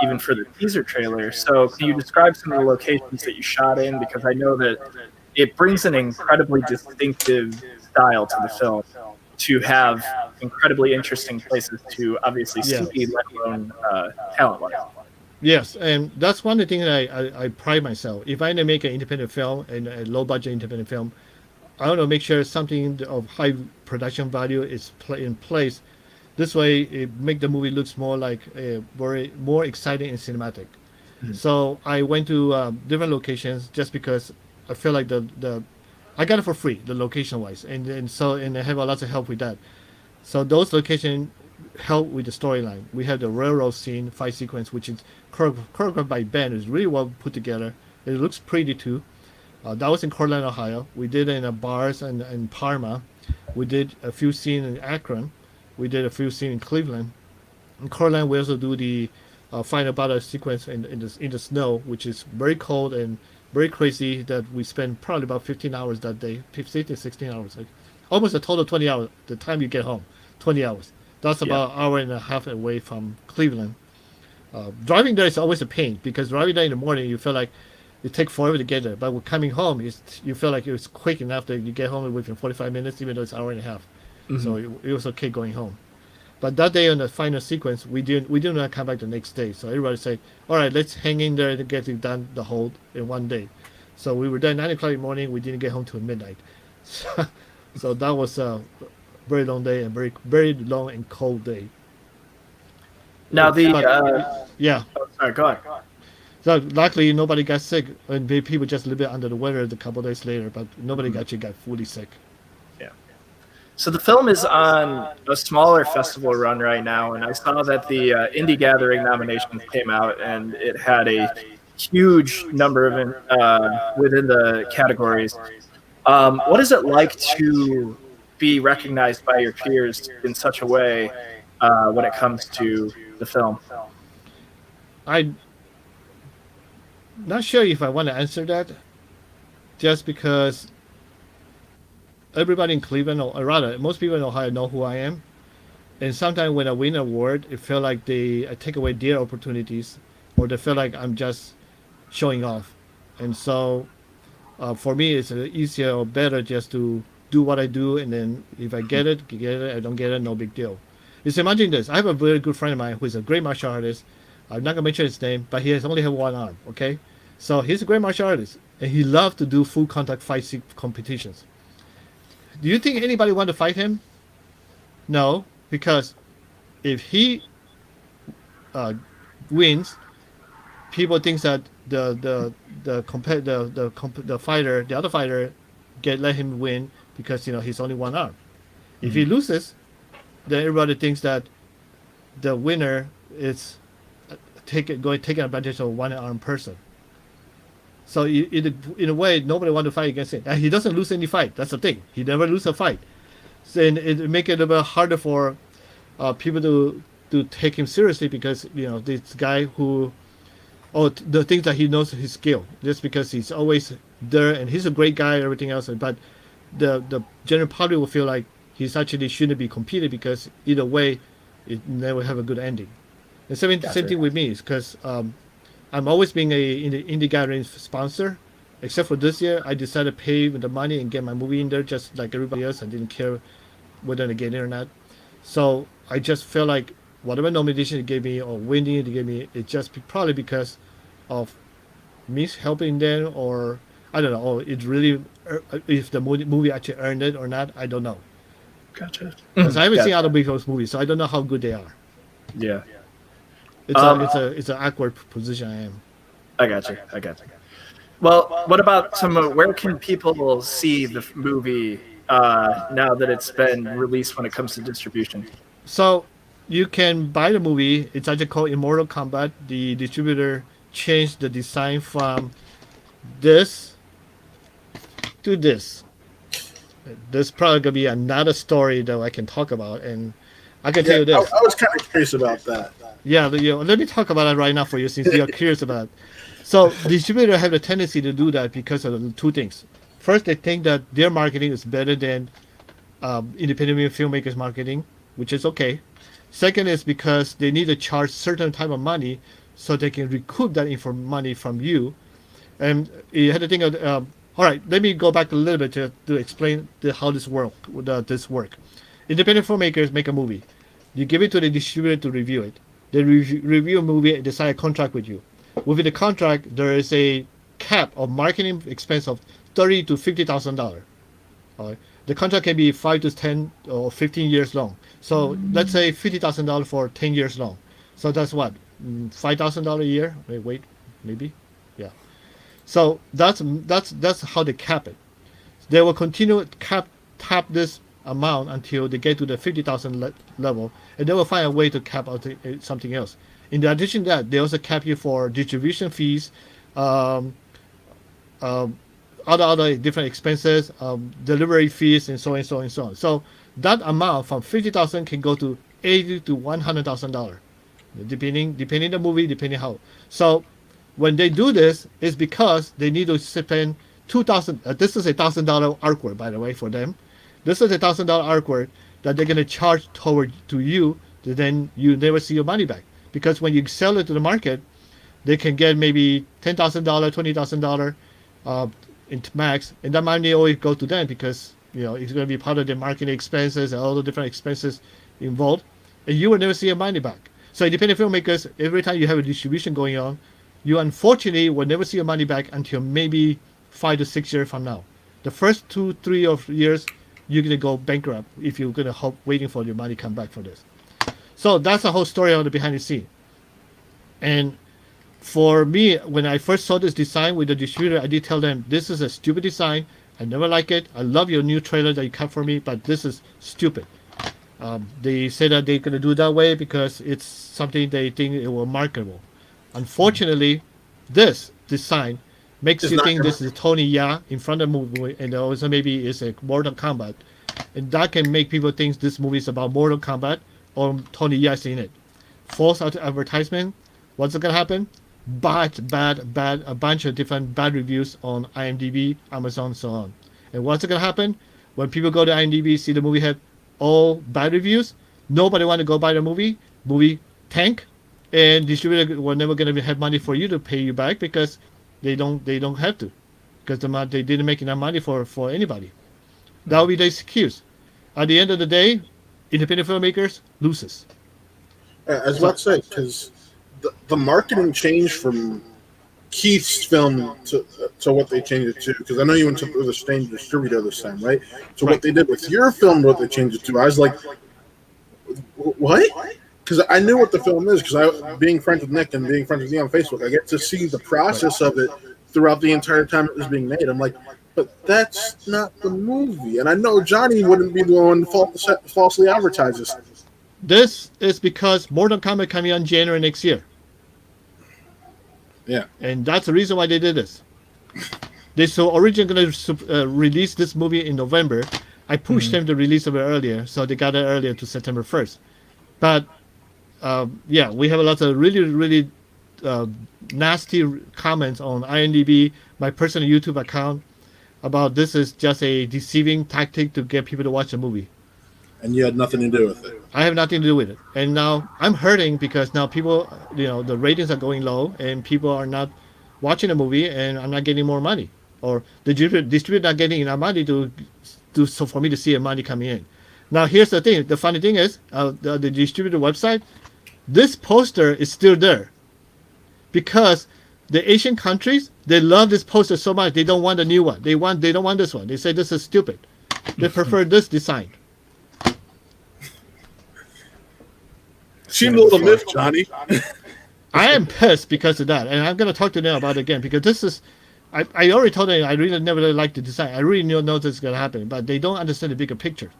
even for the teaser trailer. So can you describe some of the locations that you shot in? Because I know that it brings an incredibly distinctive style to the film, to have incredibly interesting places to obviously see, let alone talent-wise. Yes, and that's one of the things that I pride myself. If I make an independent film, and a low-budget independent film, I want to make sure something of high production value is in place. This way, it make the movie looks more like more exciting and cinematic. So I went to different locations just because I feel like I got it for free, the location-wise, and I have a lot of help with that. So those help with the storyline. We have the railroad scene, fight sequence, which is choreographed by Ben. It's really well put together. It looks pretty too. That was in Cortland, Ohio. We did it in bars in Parma. We did a few scenes in Akron. We did a few scenes in Cleveland. In Cortland, we also do the final battle sequence in the snow, which is very cold and very crazy, that we spent probably about 15 hours that day, 15 to 16 hours. Like almost a total of 20 hours. The time you get home, 20 hours. That's about an hour and a half away from Cleveland. Driving there is always a pain, because driving there in the morning, you feel like it takes forever to get there. But when coming home, you feel like it's quick enough that you get home within 45 minutes, even though it's an hour and a half. So it was okay going home. But that day on the final sequence, we did not come back the next day. So everybody said, all right, let's hang in there and get it done the whole in one day. So we were there 9 o'clock in the morning. We didn't get home till midnight. So that was a very long day and very, very long and cold day. Now sorry, go ahead. So luckily nobody got sick, and people just a little bit under the weather a couple of days later, but nobody actually got fully sick. So the film is on a smaller festival run right now, and I saw that the Indie Gathering nominations came out, and it had a huge number of within the categories. What is it like to be recognized by your peers in such a way when it comes to the film? I'm not sure if I want to answer that, just because everybody in Cleveland, or rather, most people in Ohio know who I am. And sometimes when I win an award, it feels like I take away their opportunities, or they feel like I'm just showing off. And so for me, it's easier or better just to do what I do, and then if I get it, I don't get it, no big deal. Just imagine this. I have a very good friend of mine who is a great martial artist. I'm not going to mention his name, but he has only have one arm, okay? So he's a great martial artist, and he loves to do full contact fight competitions. Do you think anybody want to fight him? No, because if he wins, people think that the other fighter let him win because he's only one arm. If he loses, then everybody thinks that the winner is taking advantage of a one-armed person. So in a way, nobody want to fight against him. And he doesn't lose any fight. That's the thing. He never loses a fight. So it make it a bit harder for people to take him seriously because this guy who, the things that he knows his skill, just because he's always there and he's a great guy and everything else. But the general public will feel like he's actually shouldn't be competed because either way, it never have a good ending. And same thing with me, because I'm always being in the indie gathering sponsor, except for this year. I decided to pay the money and get my movie in there just like everybody else. I didn't care whether they get it or not. So I just felt like whatever nomination they gave me or winning they gave me, it's just probably because of me helping them, or I don't know, or it really, if the movie actually earned it or not, I don't know. Gotcha. Because I haven't seen other people's movies, so I don't know how good they are. Yeah. It's an awkward position I am. I got you. Well, what about where can people see the movie now that it's been released when it comes to distribution? So you can buy the movie. It's actually called Immortal Combat. The distributor changed the design from this to this. There's probably gonna be another story that I can talk about, and I can tell you this. I was kind of curious about that. Yeah, let me talk about it right now for you since you're curious about it. So distributors have a tendency to do that because of two things. First, they think that their marketing is better than independent filmmakers' marketing, which is okay. Second is because they need to charge certain type of money so they can recoup that money from you. And you had to think of, all right, let me go back a little bit to explain how this work. Independent filmmakers make a movie. You give it to the distributor to review it. They review a movie and decide a contract with you. Within the contract, there is a cap of marketing expense of $30,000 to $50,000. Right? The contract can be 5 to 10 or 15 years long. So let's say $50,000 for 10 years long. So that's what, $5,000 a year? Wait, maybe, yeah. So that's how they cap it. They will continue to tap this amount until they get to the 50,000 level, and they will find a way to cap out something else. In addition to that, they also cap you for distribution fees, other different expenses, delivery fees, and so on. So that amount from 50,000 can go to $80,000 to $100,000, depending the movie, depending how. So when they do this, it's because they need to spend $2,000. This is $1,000 artwork, by the way, for them. This is $1,000 artwork that they're going to charge to you, then you never see your money back. Because when you sell it to the market, they can get maybe $10,000, $20,000 in max, and that money always go to them because it's going to be part of their marketing expenses and all the different expenses involved, and you will never see your money back. So independent filmmakers, every time you have a distribution going on, you unfortunately will never see your money back until maybe 5 to 6 years from now. The first 2-3 years, you're going to go bankrupt if you're going to waiting for your money come back for this. So that's the whole story on the behind the scene. And for me, when I first saw this design with the distributor, I did tell them, this is a stupid design. I never like it. I love your new trailer that you cut for me, but this is stupid. They say that they're going to do it that way because it's something they think it will marketable. Unfortunately, this design makes you think this is Tony Ya in front of the movie, and also maybe it's a Mortal Kombat. And that can make people think this movie is about Mortal Kombat or Tony Ya's in it. False advertisement. What's going to happen? Bad, a bunch of different bad reviews on IMDb, Amazon, so on. And what's going to happen? When people go to IMDb, see the movie had all bad reviews, nobody want to go buy the movie tank, and distributor were never going to have money for you to pay you back because they don't have to, because they didn't make enough money for anybody. That will be the excuse. At the end of the day, independent filmmakers loses. I was about to say, because the marketing changed from Keith's film to what they changed it to, because I know you went to the same distributor this time, right? So what they did with your film, what they changed it to, I was like, what? Because I knew what the film is, because being friends with Nick and being friends with you on Facebook, I get to see the process of it throughout the entire time it was being made. I'm like, but that's not the movie. And I know Johnny wouldn't be the one to falsely advertise this. This is because Mortal Kombat coming on January next year. Yeah. And that's the reason why they did this. They so originally going to release this movie in November. I pushed them to release it earlier, so they got it earlier to September 1st. But yeah, we have a lot of really nasty comments on IMDb, my personal YouTube account, about this is just a deceiving tactic to get people to watch the movie. And you had nothing to do with it. I have nothing to do with it. And now I'm hurting because now people, the ratings are going low and people are not watching the movie and I'm not getting more money. Or the distributor not getting enough money so for me to see the money coming in. Now here's the thing. The funny thing is, the distributor website, this poster is still there. Because the Asian countries, they love this poster so much, they don't want a new one. They don't want this one. They say this is stupid. They prefer this design. Seemed a little miffed, Johnny. I am pissed because of that, and I'm going to talk to them about it again because this is. I already told them I really never really liked the design. I really know this is going to happen, but they don't understand the bigger picture.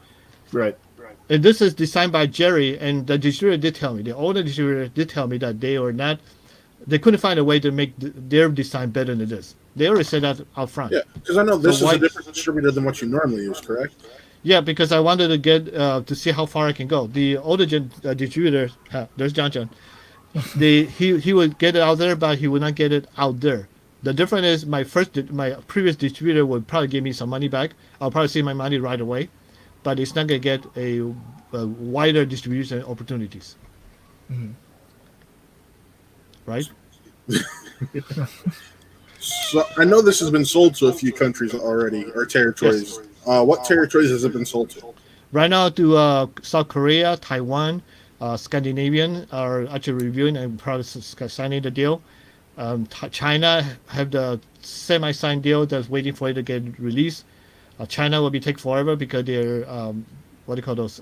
Right. And this is designed by Jerry, and the distributor did tell me, the owner distributor did tell me that they couldn't find a way to make their design better than this. They already said that out front. Yeah, because I know this So is why- a different distributor than what you normally use, correct? Yeah, because I wanted to get to see how far I can go. The older distributor, there's John. He would get it out there, but he would not get it out there. The difference is my previous distributor would probably give me some money back. I'll probably see my money right away, but it's not going to get a wider distribution opportunities. Right? So I know this has been sold to a few countries already, or territories. Yes. What territories has it been sold to? Right now to South Korea, Taiwan, Scandinavian are actually reviewing and probably signing the deal. China have the semi-signed deal that's waiting for it to get released. China will take forever because their what do you call those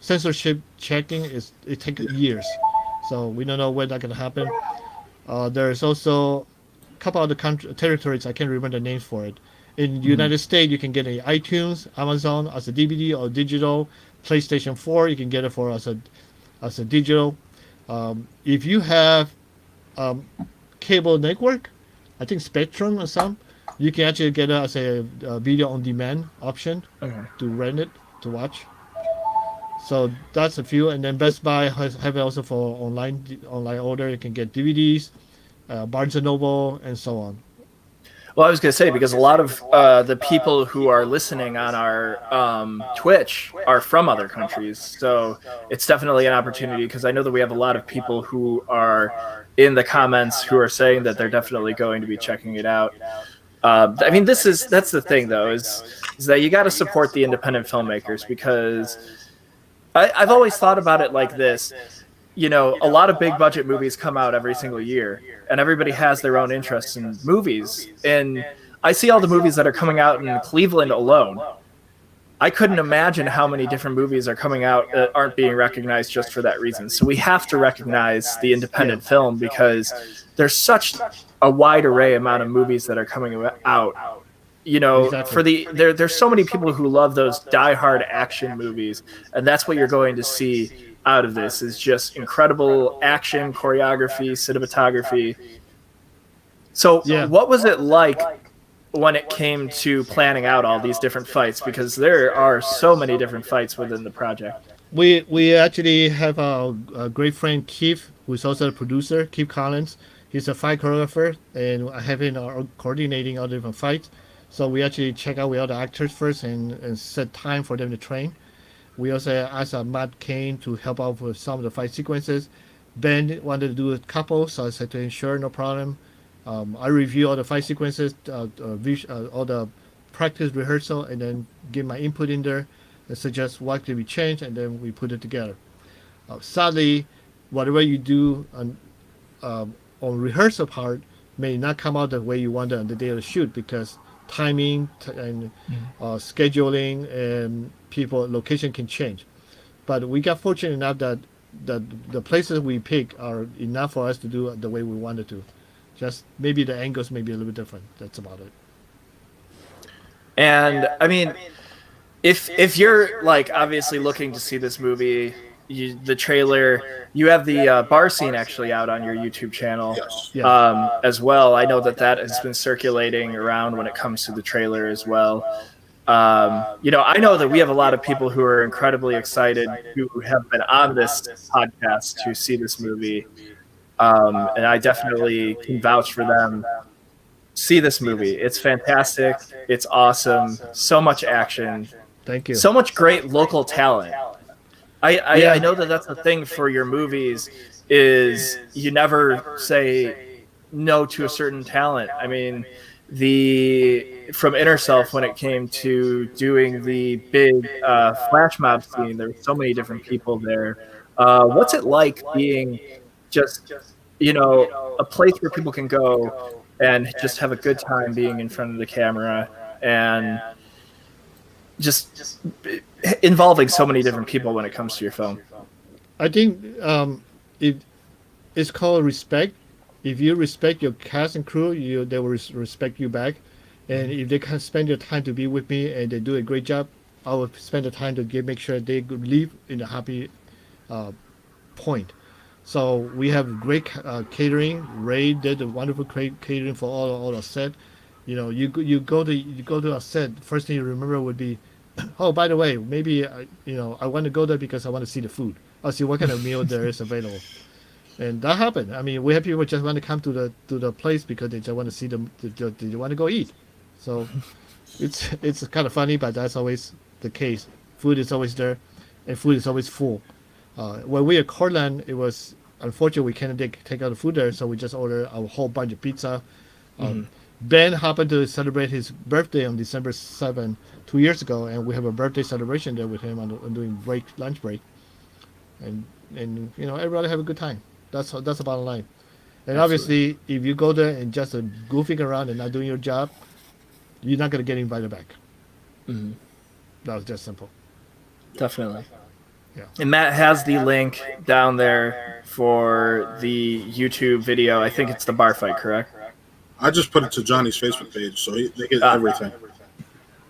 censorship checking it takes years, so we don't know when that's going to happen. There's also a couple other territories I can't remember the names for it. In the United States, you can get it iTunes, Amazon as a DVD or digital. PlayStation 4, you can get it for as a digital. If you have cable network, I think Spectrum or some, you can actually get it as a video on demand option to rent it to watch. So that's a few, and then Best Buy have it also for online order. You can get DVDs, Barnes and Noble, and so on. Well, I was going to say, because a lot of the people who are listening on our Twitch are from other countries. So it's definitely an opportunity, because I know that we have a lot of people who are in the comments who are saying that they're definitely going to be checking it out. I mean, that's the thing, though, is that you got to support the independent filmmakers, because I've always thought about it like this. A lot of big budget movies come out every single year, and everybody has their own interests in movies. And I see all the movies that are coming out in Cleveland alone. I couldn't imagine how many different movies are coming out that aren't being recognized just for that reason. So we have to recognize the independent film, because there's such a wide array amount of movies that are coming out. Exactly. There's so many people who love those die-hard action movies, and that's what you're going to see out of this, is just incredible action, choreography, cinematography. So what was it like when it came to planning out all these different fights? Because there are so many different fights within the project. We actually have a great friend, Keith, who's also a producer, Keith Collins. He's a fight choreographer, and I have him coordinating all the different fights. So we actually check out with all the actors first and set time for them to train. We also asked Matt Kane to help out with some of the fight sequences. Ben wanted to do a couple, so I said to him, sure, no problem. I review all the fight sequences, all the practice rehearsal, and then give my input in there and suggest what can be changed, and then we put it together. Sadly, whatever you do on rehearsal part may not come out the way you want it on the day of the shoot, because timing and scheduling and location can change. But we got fortunate enough that the places we pick are enough for us to do it the way we wanted to. Just maybe the angles may be a little bit different. That's about it. And I mean, if you're obviously looking to see this movie, the trailer. You have the bar scene actually out on your YouTube channel. Yes. Yeah. As well. I know that has been circulating around when it comes to the trailer as well. I know that we have a lot of people who are incredibly excited who have been on this podcast to see this movie. And I definitely can vouch for them. See this movie. It's fantastic. It's awesome. So much action. Thank you. So much great local talent. I know that's the thing for your movies is you never say no to a certain talent. I mean, from Inner Self, when it came to doing the big flash mob scene, there were so many different people there. What's it like being just, a place where people can go and just have a good time being in front of the camera and just involving so many different people when it comes to your film? I think it's called respect. If you respect your cast and crew, they will respect you back. And if they can spend their time to be with me and they do a great job, I will spend the time to make sure they leave in a happy point. So we have great catering. Ray did a wonderful catering for all our set. You go to a set. First thing you remember would be, oh, by the way, maybe I want to go there because I want to see the food. I'll see what kind of meal there is available. And that happened. I mean, we have people just want to come to the place because they just want to see they want to go eat. So it's kind of funny, but that's always the case. Food is always there, and food is always full. When we at Cortland, it was unfortunate we can't take out the food there, so we just ordered a whole bunch of pizza. Ben happened to celebrate his birthday on December 7th, 2 years ago, and we have a birthday celebration there with him on doing lunch break, and everybody have a good time. That's the bottom line. And obviously, if you go there and just goofing around and not doing your job, you're not going to get invited back. Mm-hmm. That was just simple. Definitely. Yeah. And Matt has the link down there for the YouTube video. I think it's the bar fight, correct? I just put it to Johnny's Facebook page, so they get everything.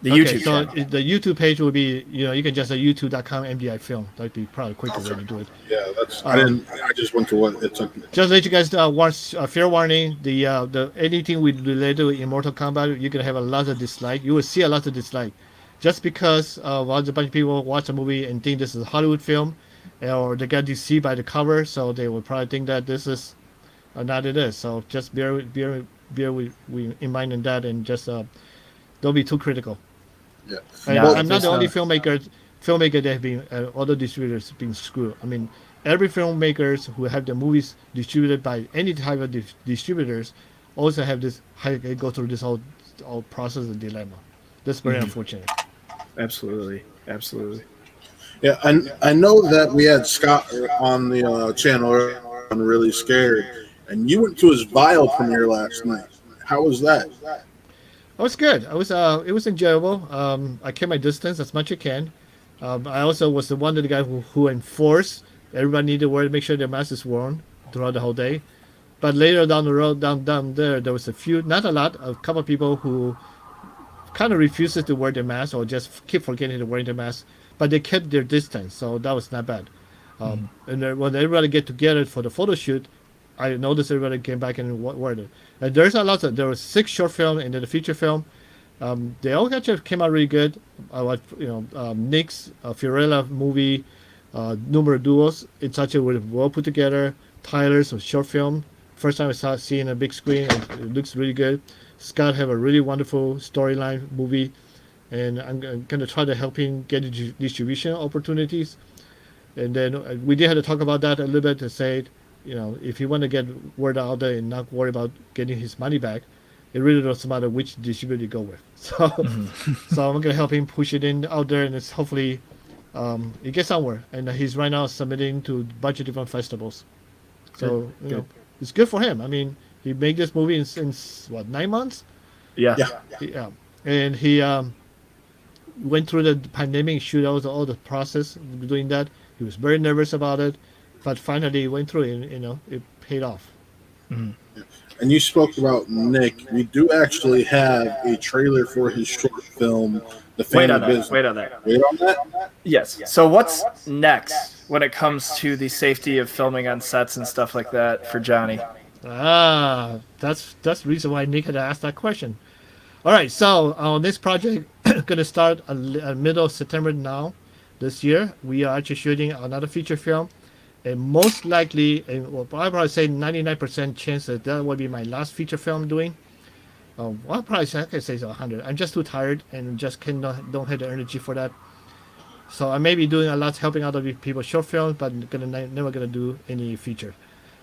The YouTube so channel. the YouTube page will be, you can just youtube.com MDI film. That'd be probably quicker way to do it. Yeah, I just went to what it took me. Just let you guys fair warning. The anything we related to Immortal Combat, you're gonna have a lot of dislike. You will see a lot of dislike, just because a bunch of people watch a movie and think this is a Hollywood film, or they got deceived by the cover, so they will probably think that this is not it is. So just bear with in mind in that, and just don't be too critical. Yeah. And I'm not the only filmmaker that have been other distributors been screwed. I mean, every filmmakers who have their movies distributed by any type of distributors also have this go through this whole process and dilemma. That's very unfortunate. Absolutely. Yeah, and I know that we had Scott on the channel and Really Scared, and you went to his Vile premiere last night. How was that? It was good. It was enjoyable. I kept my distance as much as I can. I also was the one of the guy who enforced everybody needed to make sure their mask is worn throughout the whole day. But later down the road, down there was a few, not a lot, a couple of people who kind of refuses to wear their mask or just keep forgetting to wear their mask. But they kept their distance, so that was not bad. And then when everybody get together for the photo shoot, I noticed everybody came back and wore it. And there were 6 short films and then the feature film. They all actually came out really good. Nick's Fiorella movie, Numero Duos. It's actually well put together. Tyler's a short film. First time I saw it seeing a big screen, and it looks really good. Scott have a really wonderful storyline movie, and I'm going to try to help him get distribution opportunities. And then we did have to talk about that a little bit to say, if you want to get word out there and not worry about getting his money back, it really doesn't matter which distributor you go with. So, so I'm going to help him push it out there, and it's hopefully it gets somewhere. And he's right now submitting to a bunch of different festivals. So it's good for him. I mean, he made this movie in 9 months? Yeah. And he went through the pandemic, shoot out all the process doing that. He was very nervous about it, but finally he went through it, and it paid off. And you spoke about Nick. We do actually have a trailer for his short film, The Family Business. Wait on that. Wait on that? Yes. So what's next when it comes to the safety of filming on sets and stuff like that for Johnny? That's the reason why Nick had asked that question. All right, so on this project, going to start middle of September now. This year, we are actually shooting another feature film, and most likely, and well, I'll probably say 99% chance that will be my last feature film I'm doing. I'll probably say I can say it's 100. I'm just too tired and just don't have the energy for that. So I may be doing a lot helping other people short films, but never gonna do any feature.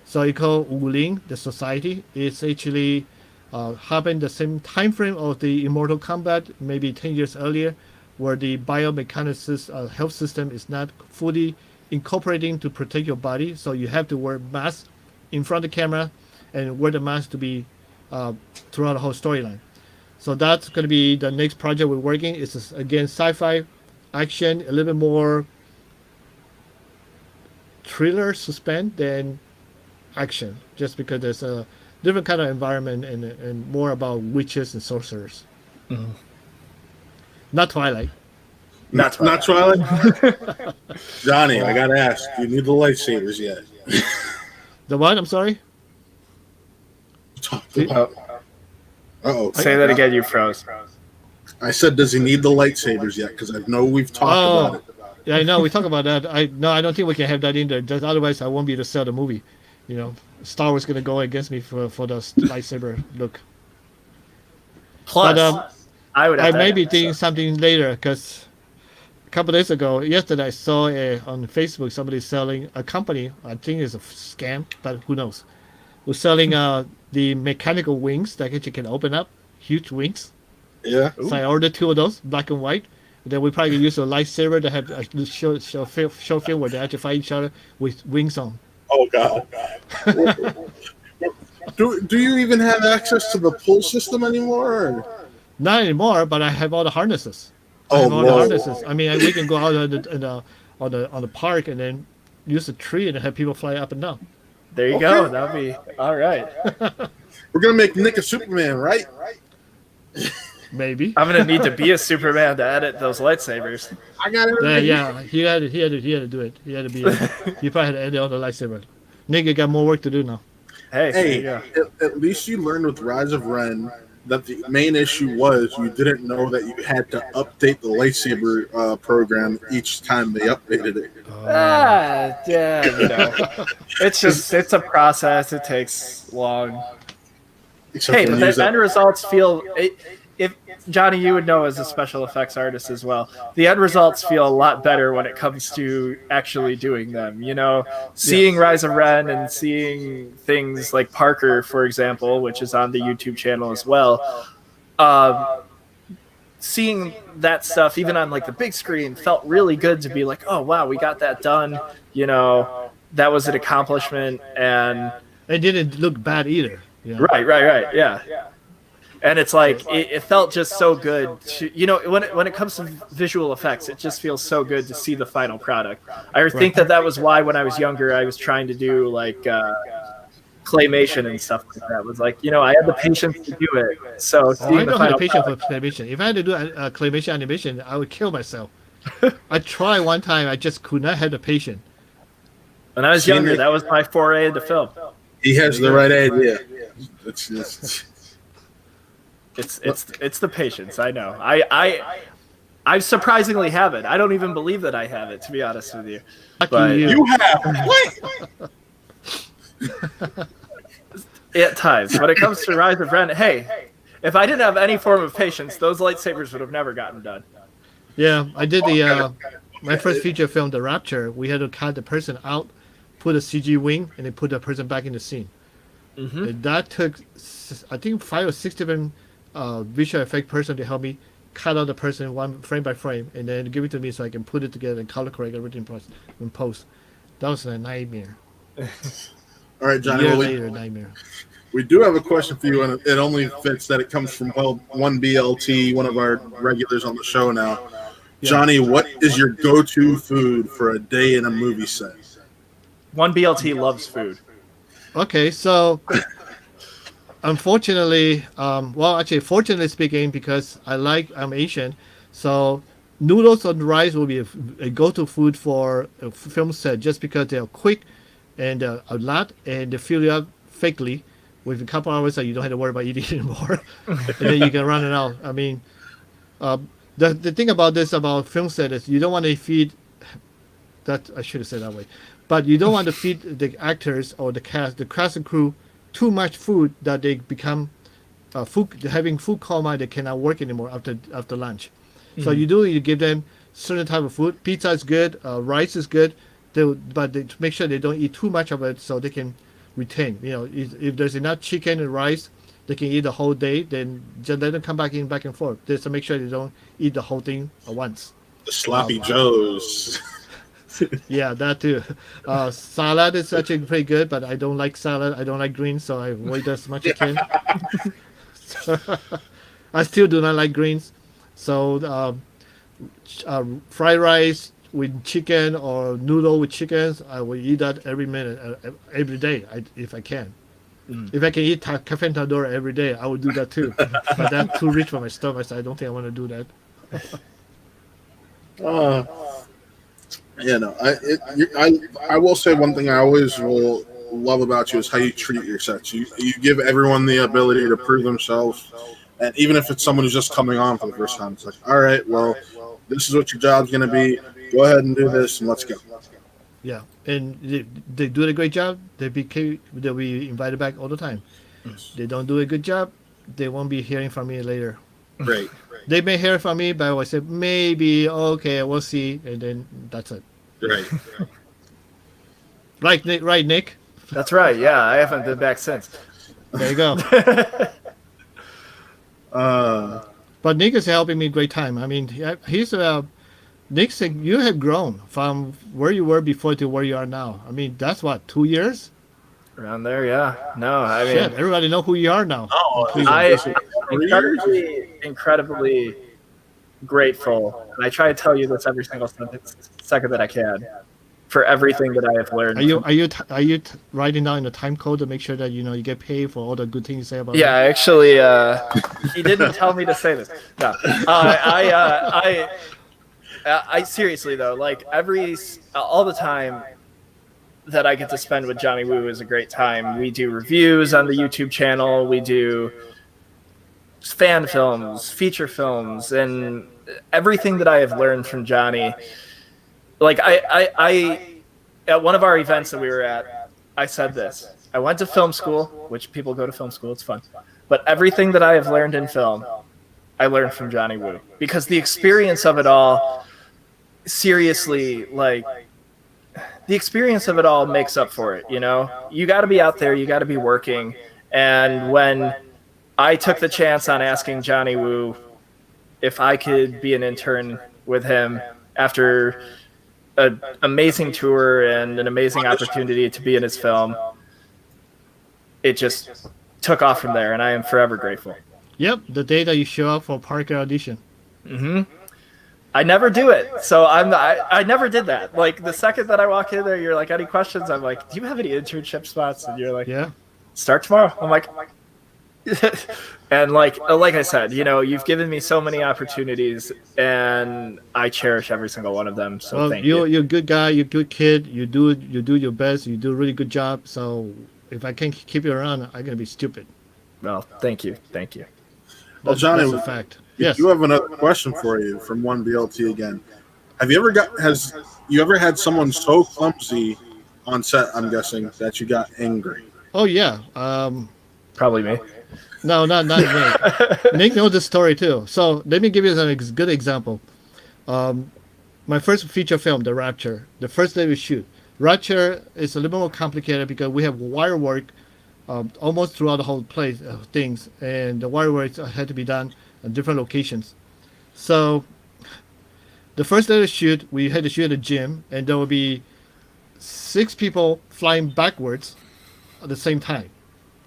So it's called Wuling, the Society. It's actually happened the same time frame of the Immortal Combat, maybe 10 years earlier, where the biomechanics health system is not fully incorporating to protect your body. So you have to wear masks in front of the camera and wear the mask to be throughout the whole storyline. So that's going to be the next project we're working. It's again sci-fi, action, a little bit more thriller, suspense than action, just because there's a different kind of environment and more about witches and sorcerers. Mm-hmm. Not Twilight. Not Twilight. Johnny, I gotta ask, do you need the lightsabers yet? The what? I'm sorry. Say that again. You froze. I said, does he need the lightsabers yet? Because I know we've talked about it. Yeah, I know we talk about that. I don't think we can have that in there. Just, otherwise, I won't be able to sell the movie. You know, Star Wars is gonna go against me for the lightsaber look. Plus, but, I may be thinking something later, because a couple of days ago, yesterday, I saw on Facebook somebody selling a company. I think it's a scam, but who knows? Was selling the mechanical wings that you can open up, huge wings. Yeah. So I ordered 2 of those, black and white. Then we probably use a lightsaber that have a show film where they actually fight each other with wings on. Oh God. Do you even have access to the pull system anymore? Or? Not anymore, but I have all the harnesses. The harnesses. I mean, we can go out on the park and then use a tree and have people fly up and down. There you go. That'll be all right. We're gonna make Nick a Superman, right? Maybe. I'm gonna need to be a Superman to edit those lightsabers. I got it. Yeah. He had to do it. He had to be. He probably had to edit all the lightsaber. Nigga got more work to do now. Hey. At least you learned with Rise of Ren that the main issue was you didn't know that you had to update the lightsaber program each time they updated it. Yeah, it's a process. It takes long. Except but the end results feel. If Johnny, you would know as a special effects artist as well, the end results feel a lot better when it comes to actually doing them. You know, seeing Rise of Ren and seeing things like Parker, for example, which is on the YouTube channel as well. Seeing that stuff, even on like the big screen, felt really good to be like, oh wow, we got that done. You know, that was an accomplishment, and it didn't look bad either. You know? Right. Yeah. And it's like it felt just so good to, you know, when it comes to visual effects, it just feels so good to see the final product. I think that was why when I was younger I was trying to do like claymation and stuff like that. It was like, you know, I had the patience to do it. So I don't have the patience for claymation. If I had to do a claymation animation, I would kill myself. I tried one time, I just could not have the patience. When I was younger, that was my foray into film. He has the right idea. It's just. It's the patience. I know. I surprisingly have it. I don't even believe that I have it, to be honest with you. But you have what? At times, when it comes to Rise of Ren, hey, if I didn't have any form of patience, those lightsabers would have never gotten done. Yeah, I did my first feature film, The Rapture. We had to cut the person out, put a CG wing, and then put the person back in the scene. Mm-hmm. And that took, I think, 5 or 6 different visual effect person to help me cut out the person one frame by frame and then give it to me so I can put it together and color correct everything in post. That was a nightmare. All right, Johnny. Nightmare. We do have a question for you, and it only fits that it comes from one BLT, one of our regulars on the show now. Yeah. Johnny, what is your go-to food for a day in a movie set? One BLT loves food. Okay, so unfortunately, fortunately speaking, because I'm Asian, so noodles on rice will be a go-to food for a film set just because they're quick and a lot, and they fill you up fakely with a couple hours, so you don't have to worry about eating anymore, and then you can run it out. I mean, the thing about this about film set is you don't want to feed that. I should have said that way, but you don't want to feed the actors or the cast and crew too much food that they become having food coma. They cannot work anymore after lunch. So you give them certain type of food. Pizza is good, rice is good, but they make sure they don't eat too much of it so they can retain. If there's enough chicken and rice, they can eat the whole day. Then just let them come back and forth. Just to make sure they don't eat the whole thing at once. The sloppy joes. Yeah, that too. Salad is actually pretty good, but I don't like salad. I don't like greens, so I avoid as much as I can. I still do not like greens. So fried rice with chicken or noodle with chickens, I will eat that every minute, every day, if I can. If I can eat cafe tadora every day, I would do that too. But that's too rich for my stomach, so I don't think I want to do that. I will say one thing I always will love about you is how you treat your sets. You give everyone the ability to prove themselves, and even if it's someone who's just coming on for the first time, it's like, all right, well, this is what your job's going to be. Go ahead and do this, and let's go. Yeah, and they do a great job. They'll be invited back all the time. Yes. They don't do a good job, they won't be hearing from me later. Great. They may hear from me, but I will say maybe, okay, we'll see, and then that's it. Right. Right, Nick? That's right. Yeah, I haven't been back since. There you go. But Nick is helping me great time. I mean, Nick said you have grown from where you were before to where you are now. I mean, that's what, 2 years? Around there, yeah. No, I mean, shit, everybody know who you are now. I'm incredibly grateful, and I try to tell you this every single second that I can, for everything that I have learned. Are you writing down in the time code to make sure that you get paid for all the good things you say about? Yeah, actually, he didn't tell me to say this. No, I seriously though, like all the time that I get to spend with Johnny Wu is a great time. We do reviews on the YouTube channel. We do fan films, feature films, and everything that I have learned from Johnny. Like I at one of our events that we were at, I said this. I went to film school, which people go to film school. It's fun. But everything that I have learned in film, I learned from Johnny Wu, because the experience of it all, seriously, like, the experience of it all makes up for it. You got to be out there, you got to be working. And when I took the chance on asking Johnny Wu if I could be an intern with him after an amazing tour and an amazing opportunity to be in his film, it just took off from there, and I am forever grateful. Yep, the day that you show up for Parker audition. I never do it, so I never did that. Like, the second that I walk in there, you're like, any questions? I'm like, do you have any internship spots? And you're like, yeah, start tomorrow. I'm like, and like I said, you've given me so many opportunities, and I cherish every single one of them. So thank you. You're a good guy. You're a good kid. You do your best. You do a really good job. So if I can't keep you around, I'm gonna be stupid. Well, thank you. Well, Johnny, that's a fact. I Yes. do have another question for you from one BLT again. Has you ever had someone so clumsy on set, I'm guessing, that you got angry? Oh yeah. Probably me. No, not Nick. Nick knows the story too. So let me give you a good example. My first feature film, The Rapture, the first day we shoot. Rapture is a little more complicated because we have wire work almost throughout the whole place, things, and the wire work had to be done at different locations. So the first day of the shoot, we had to shoot at a gym, and there will be 6 people flying backwards at the same time.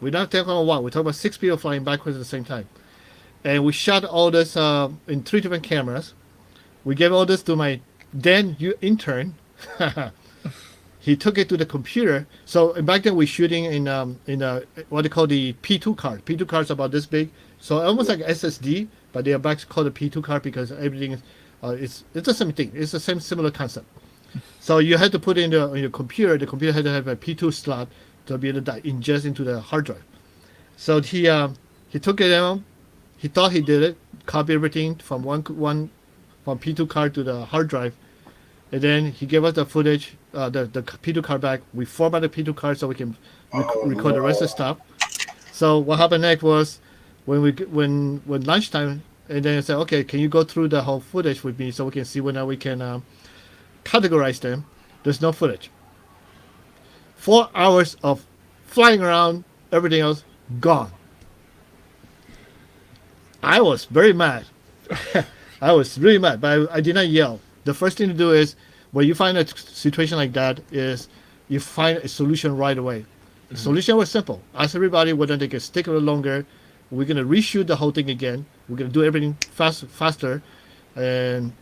We're not talking about one. We're talking about 6 people flying backwards at the same time. And we shot all this in 3 different cameras. We gave all this to my then intern. He took it to the computer. So back then we're shooting in what they call the P2 card. P2 cards are about this big. So almost like SSD, but they are back called a P2 card because everything is It's the same thing. It's the same similar concept. So you had to put in your computer. The computer had to have a P2 slot to be able to ingest into the hard drive. So he took it out. He thought he did it. Copy everything from one from P2 card to the hard drive, and then he gave us the footage, the P2 card back. We formatted the P2 card so we can record the rest of the stuff. So what happened next was when lunchtime, and then I said, okay, can you go through the whole footage with me so we can see whether we can categorize them? There's no footage. 4 hours of flying around, everything else gone. I was very mad. I was really mad, but I did not yell. The first thing to do is, when you find a situation like that, is you find a solution right away. The solution was simple. Ask everybody whether they can stick a little longer. We're going to reshoot the whole thing again. We're going to do everything faster and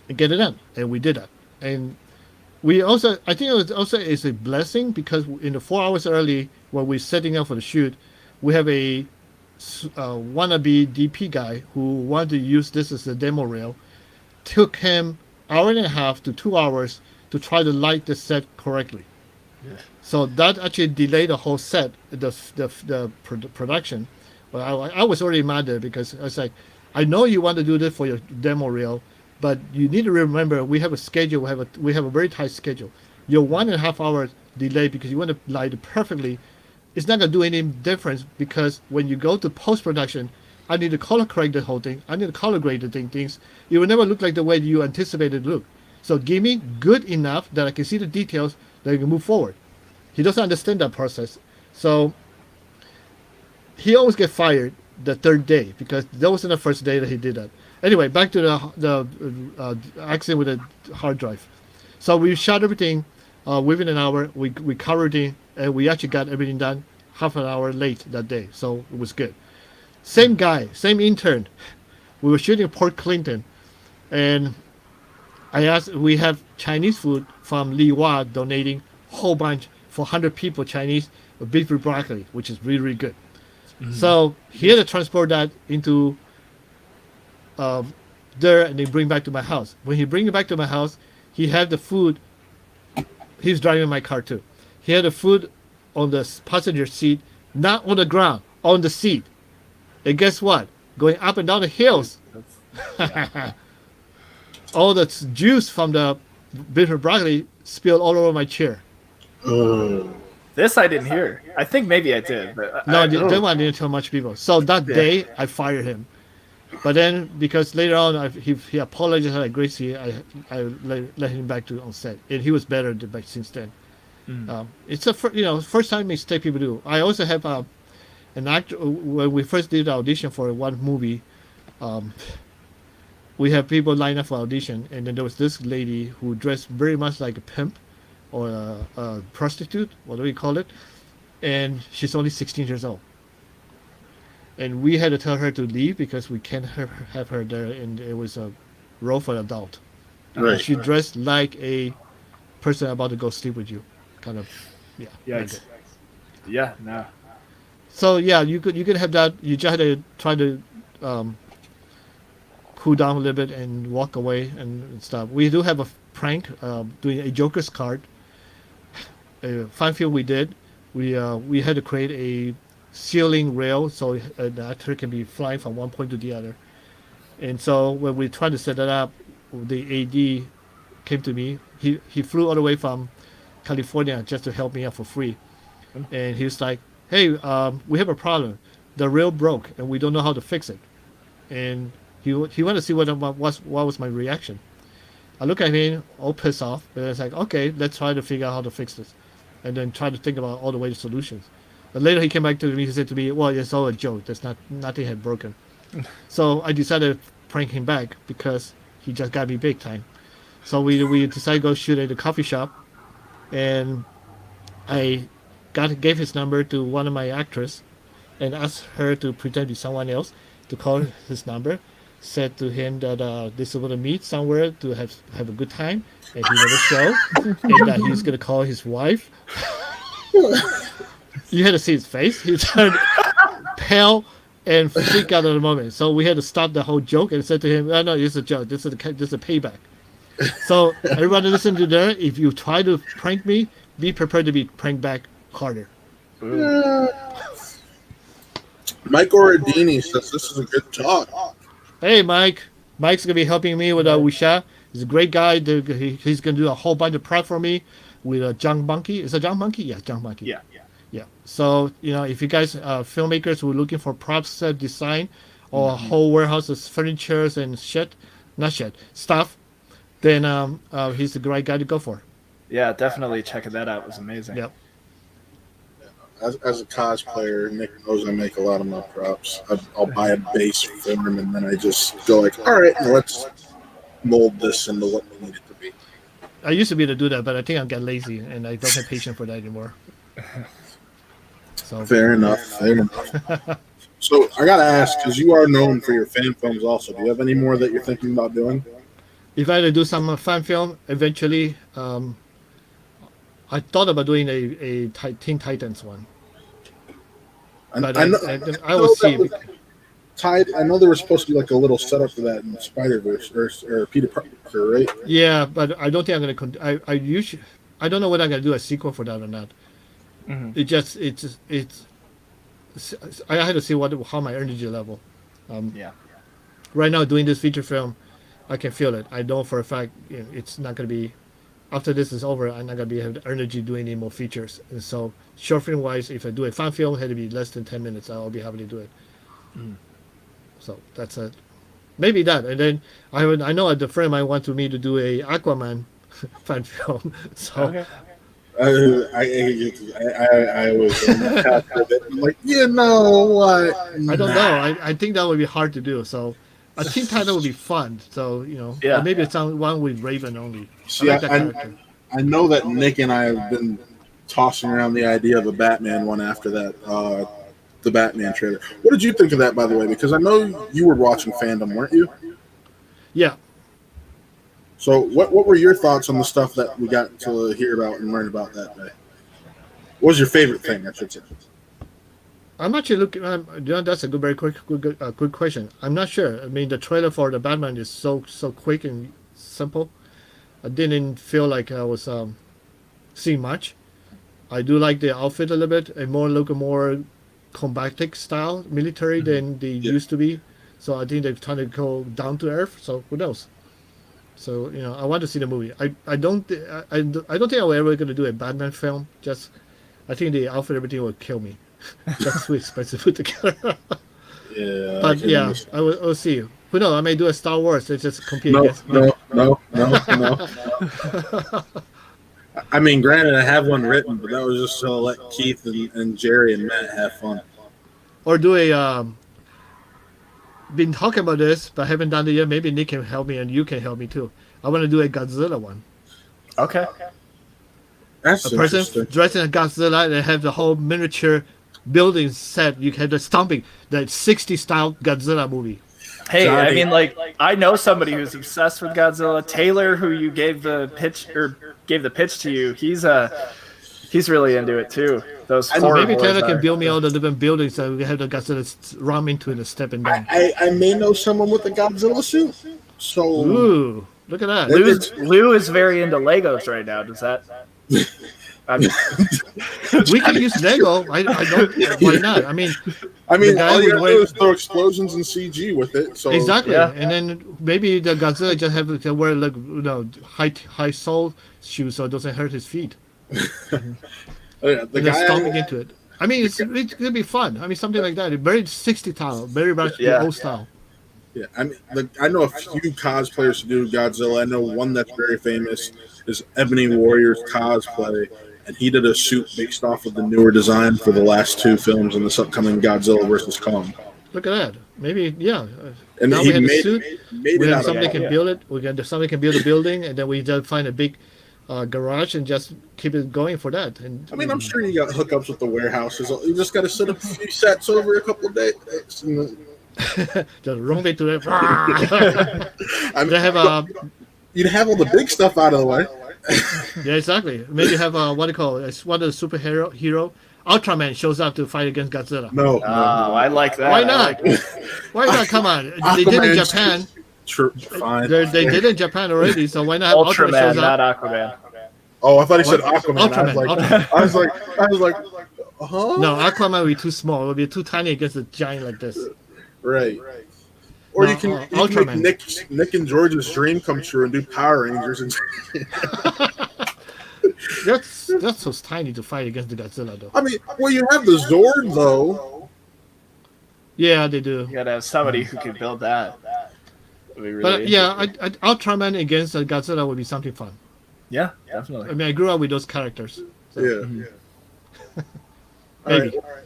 get it done. And we did that. And we also, I think it was also is a blessing, because in the 4 hours early when we're setting up for the shoot, we have a wannabe DP guy who wanted to use this as a demo reel. Took him 1.5 to 2 hours to try to light the set correctly. Yeah. So that actually delayed the whole set, the production. But I was already mad there, because I was like, I know you want to do this for your demo reel, but you need to remember we have a schedule. We have a very tight schedule. Your 1.5 hours delay because you want to light it perfectly, it's not going to do any difference, because when you go to post-production, I need to color correct the whole thing. I need to color grade the things. It will never look like the way you anticipated it to look. So give me good enough that I can see the details, that I can move forward. He doesn't understand that process. So he always gets fired the third day, because that wasn't the first day that he did that. Anyway, back to the accident with the hard drive. So we shot everything within an hour. We covered it, and we actually got everything done half an hour late that day. So it was good. Same guy, same intern. We were shooting Port Clinton, and I asked, we have Chinese food from Li Wa donating a whole bunch for 100 people, Chinese, beef with broccoli, which is really, really good. Mm-hmm. So he had to transport that into there, and then bring back to my house. When he bring it back to my house, he had the food. He's driving my car too. He had the food on the passenger seat, not on the ground, on the seat. And guess what? Going up and down the hills. All the juice from the bitter broccoli spilled all over my chair. This I didn't hear. I think maybe I did. But no, that one I didn't tell much people. So that day, I fired him. But then, because later on, he apologized like Gracie, I let him back to on set. And he was better since then. It's a first time mistake people do. I also have an actor. When we first did the audition for one movie, we have people line up for audition, and then there was this lady who dressed very much like a pimp or a prostitute, what do we call it? And she's only 16 years old. And we had to tell her to leave because we can't have her there, and it was a role for an adult. Right. She dressed like a person about to go sleep with you, kind of. Yeah. Yeah. Yeah. No. So yeah, you could have that. You just had to try to cool down a little bit and walk away and stuff. We do have a prank, doing a Joker's card. Fun film we did. We had to create a ceiling rail so the actor can be flying from one point to the other. And so when we tried to set that up, the AD came to me. He flew all the way from California just to help me out for free. And he was like, hey, we have a problem. The rail broke and we don't know how to fix it. And he wanted to see what was my reaction. I look at him all pissed off, and it's like, okay, let's try to figure out how to fix this. And then try to think about all the way to solutions. But later he came back to me, he said to me, well, it's all a joke. Nothing had broken. So I decided to prank him back because he just got me big time. So we decided to go shoot at a coffee shop, and I gave his number to one of my actors and asked her to pretend to be someone else to call his number. Said to him that this is going to meet somewhere to have a good time, and he never show, and that he's going to call his wife. You had to see his face. He turned pale, and freak out at the moment. So we had to stop the whole joke and said to him, "Oh, no, it's a joke. This is a payback." So everybody listen to that. If you try to prank me, be prepared to be pranked back harder. Mike Oradini says this is a good talk. Hey, Mike. Mike's gonna be helping me with Wuxia. He's a great guy. He's gonna do a whole bunch of prep for me with John Monkey. Is it John Monkey? Yeah, John Monkey. Yeah. So if you guys filmmakers who are looking for prop set design or a whole warehouse of furnitures and stuff, then he's the right guy to go for. Yeah, definitely checking that out. It was amazing. Yep. As a cosplayer, Nick knows I make a lot of my props. I'll buy a base form and then I just go like, all right, now let's mold this into what we need it to be. I used to be able to do that, but I think I'm getting lazy and I don't have patience for that anymore. So Fair enough. So I gotta ask, because you are known for your fan films also, do you have any more that you're thinking about doing? if I had to do some fan film, eventually, I thought about doing a Teen Titans one. But I will see. I know there was supposed to be like a little setup for that in Spider-Verse or Peter Parker, right? Yeah, but I don't think I'm gonna. I don't know whether I'm gonna do a sequel for that or not. Mm-hmm. I had to see how my energy level. Yeah. Right now, doing this feature film, I can feel it. I know for a fact it's not gonna be. After this is over, I'm not gonna have the energy doing any more features. And so, short film wise, if I do a fan film, it had to be less than 10 minutes. I'll be happy to do it. Mm. So that's it. Maybe that, and then I know the friend might want me to do a Aquaman fan film. So. Okay. I was I'm like, you know what? I don't know. I think that would be hard to do. So a Teen Titan would be fun. So yeah. Or maybe it's one with Raven only. See, I know that Nick and I have been tossing around the idea of a Batman one after that, the Batman trailer. What did you think of that, by the way? Because I know you were watching fandom, weren't you? Yeah. So what were your thoughts on the stuff that we got to hear about and learn about that day? What was your favorite thing, I should say? I'm actually looking. That's a very good question. I'm not sure. I mean, the trailer for the Batman is so quick and simple. I didn't feel like I was seeing much. I do like the outfit a little bit, a more combatic style, military than they used to be. So I think they're trying to go down to earth. So who knows? So I want to see the movie. I don't think I'm ever going to do a Batman film. Just I think the outfit, everything will kill me. That's too expensive to put together. Yeah. But yeah, I will see. Who knows? I may do a Star Wars. It's just compete against. No. I mean, granted, I have one written, but that was just to let Keith and Jerry and Matt have fun. Or do a. Been talking about this, but haven't done it yet. Maybe Nick can help me, and you can help me too. I want to do a Godzilla one. Okay. That's a person dressed in a Godzilla and have the whole miniature building set. You have the stomping, the 60s style Godzilla movie. Hey, I mean, I know somebody who's obsessed with Godzilla. Taylor, who you gave the pitch to you, he's really into it too. Maybe Taylor can build me all the different buildings so we have the Godzilla ram into it and stepping down. I may know someone with a Godzilla suit. So ooh, look at that. Lou is very into Legos right now. Does that? We can use Lego. I don't. Why not? I mean, all you gotta do is throw explosions and CG with it. So exactly, yeah. And then maybe the Godzilla just have to wear high sole shoes so it doesn't hurt his feet. The guy stomping into it. I mean, it's gonna be fun. I mean, something like that. Very 60s style, very much old style. Yeah, I mean, I know a few cosplayers who do Godzilla. I know one that's very famous is Ebony Warrior's cosplay, and he did a suit based off of the newer design for the last two films in this upcoming Godzilla vs. Kong. Look at that. Maybe, yeah. And now he we have made a suit. We have somebody can build it. Somebody can build a building, and then we just find a big garage and just keep it going for that. And I mean, I'm sure you got hookups with the warehouses. You just got to set up a few sets over a couple of days. Just wrong way to it. You'd have all the big stuff out of the way. Yeah, exactly. Maybe have what do you call it? One of the superhero Ultraman shows up to fight against Godzilla. No, I like that. Why I not? like Why not? Come on. They did in Aquaman's Japan. fine. They did in Japan already, so why not have Ultraman Ultraman, shows not up? Aquaman. Oh, I thought he said What? Aquaman. Ultraman, I was like, huh? No, Aquaman would be too small. It would be too tiny against a giant like this. Right. Or No, you can make Ultraman. Nick and George's dream come true and do Power Rangers. And That's so tiny to fight against the Godzilla, though. I mean, well, you have the Zord though. Yeah, they do. You gotta have somebody who can build that. That'd be really But yeah, Ultraman against Godzilla would be something fun. yeah, definitely. I mean, I grew up with those characters. So. Yeah. Maybe. All right.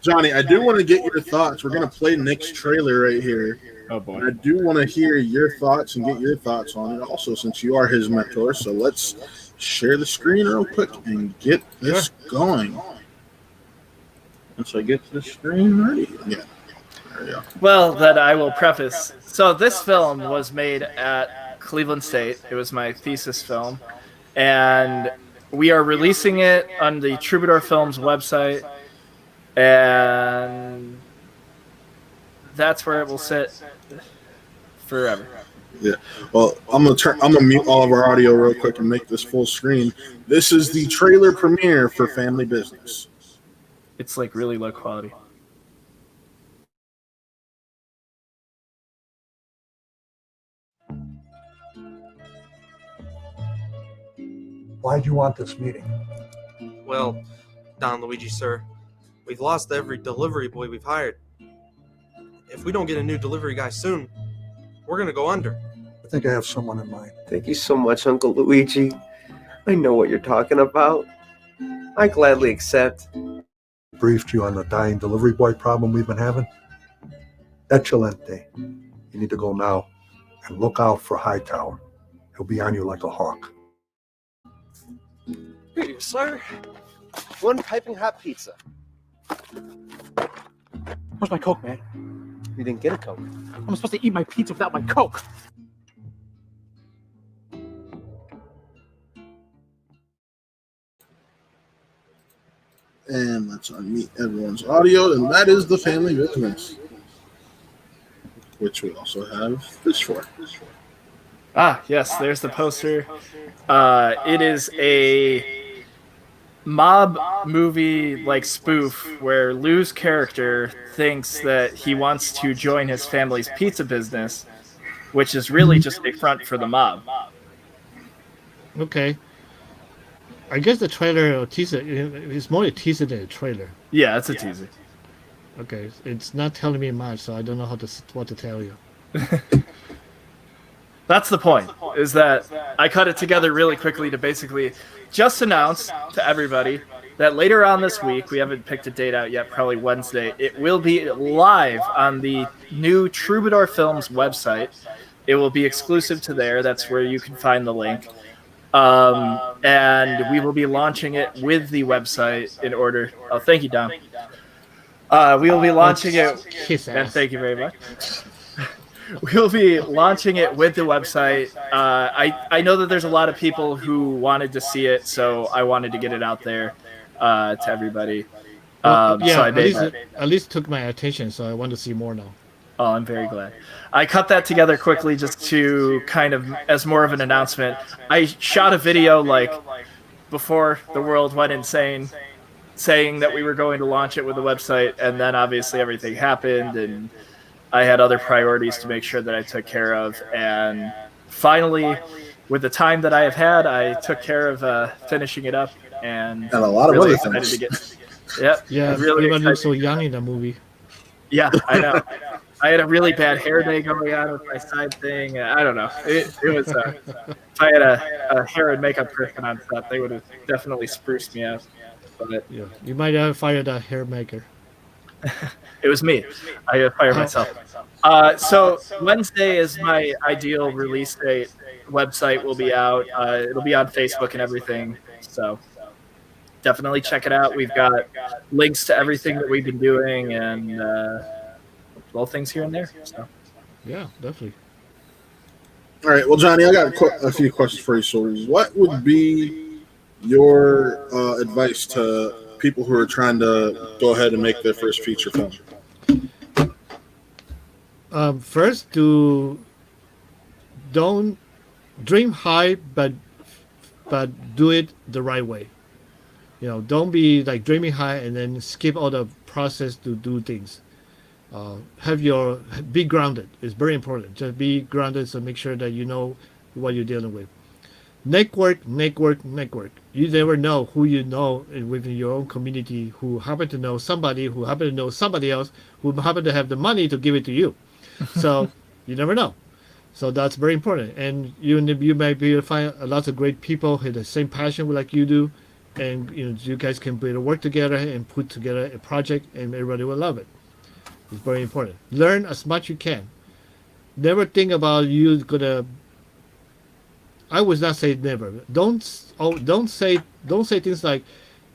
Johnny, I do want to get your thoughts. We're gonna play Nick's trailer right here. Oh boy. I do want to hear your thoughts and get your thoughts on it also, since you are his mentor. So let's share the screen real quick and get this going. Once I get the screen ready. Yeah. There we go. Well, then I will preface. So this film was made at Cleveland State. It was my thesis film. And we are releasing it on the Troubadour Films website. And that's where it will sit forever. Yeah. Well, I'm gonna mute all of our audio real quick and make this full screen. This is the trailer premiere for Family Business. It's like really low quality. Why'd you want this meeting? Well, Don Luigi, sir, we've lost every delivery boy we've hired. If we don't get a new delivery guy soon, we're going to go under. I think I have someone in mind. Thank you so much, Uncle Luigi. I know what you're talking about. I gladly accept. Briefed you on the dying delivery boy problem we've been having? Excelente. You need to go now and look out for Hightower. He'll be on you like a hawk. Here you, sir. One piping hot pizza. Where's my Coke, man? You didn't get a Coke. I'm supposed to eat my pizza without my Coke. And let's unmute everyone's audio, and that is the Family Business, which we also have this for. Ah, yes, there's the poster. It is a mob movie like spoof where Lou's character thinks that he wants to join his family's pizza business, which is really just a front for the mob. Okay. I guess the trailer or teaser is more a teaser than a trailer. Yeah, it's a teaser. Okay, it's not telling me much, so I don't know what to tell you. That's the point, is that I cut it together really quickly to basically just announce to everybody that later on this week, we haven't picked a date out yet, probably Wednesday, it will be live on the new Troubadour Films website. It will be exclusive to there. That's where you can find the link. And we will be launching it with the website in order. Oh, thank you, Dom. We will be launching it, and thank you very much. We'll be launching it with the website. I know that there's a lot of people who wanted to see it, so I wanted to get it out there to everybody. Yeah, so I made at least took my attention, so I want to see more now. Oh, I'm very glad. I cut that together quickly just to kind of, as more of an announcement. I shot a video like before the world went insane, saying that we were going to launch it with the website, and then obviously everything happened, and I had other priorities to make sure that I took care of. And finally, with the time that I have had, I took care of finishing it up, and a lot of really other excited things. to get. Yep. Yeah, really everyone looks excited. so young in the movie. Yeah, I know. I had a really bad hair day going on with my side thing. I don't know. It was. If I had a hair and makeup person on set, they would have definitely spruced me up. But Yeah, you might have fired a hair maker. it was me. I fired myself. So Wednesday is my ideal release date. Website will be out. It'll be on Facebook and everything. So definitely check it out. We've got links to everything that we've been doing and little things here and there. So. Yeah, definitely. All right. Well, Johnny, I got a few questions for you. So, what would be your advice to people who are trying to go ahead and make their first feature film? First, don't dream high, but do it the right way. Don't be like dreaming high and then skip all the process to do things. Be grounded. It's very important. Just be grounded, so make sure that you know what you're dealing with. Network. You never know who you know within your own community who happen to know somebody who happen to know somebody else who happen to have the money to give it to you. So you never know. So that's very important. And you might be able to find lots of great people who have the same passion like you do, and you guys can be able to work together and put together a project, and everybody will love it. It's very important. Learn as much you can. Never think about you gonna. I would not say never. Don't say things like,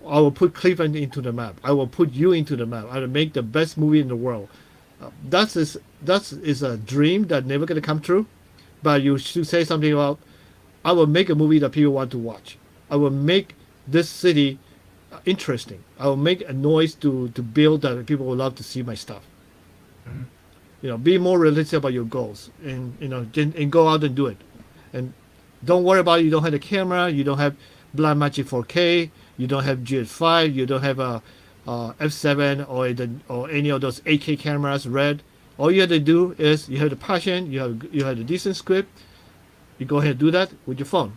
"I will put Cleveland into the map. I will put you into the map. I will make the best movie in the world." That is a dream that never gonna come true. But you should say something about, "I will make a movie that people want to watch. I will make this city interesting. I will make a noise to build that people will love to see my stuff." Be more realistic about your goals, and go out and do it. And don't worry about it. You don't have the camera. You don't have Blackmagic 4K. You don't have GS5. You don't have a F7 or any of those 8K cameras. Red. All you have to do is you have the passion. You have a decent script. You go ahead and do that with your phone.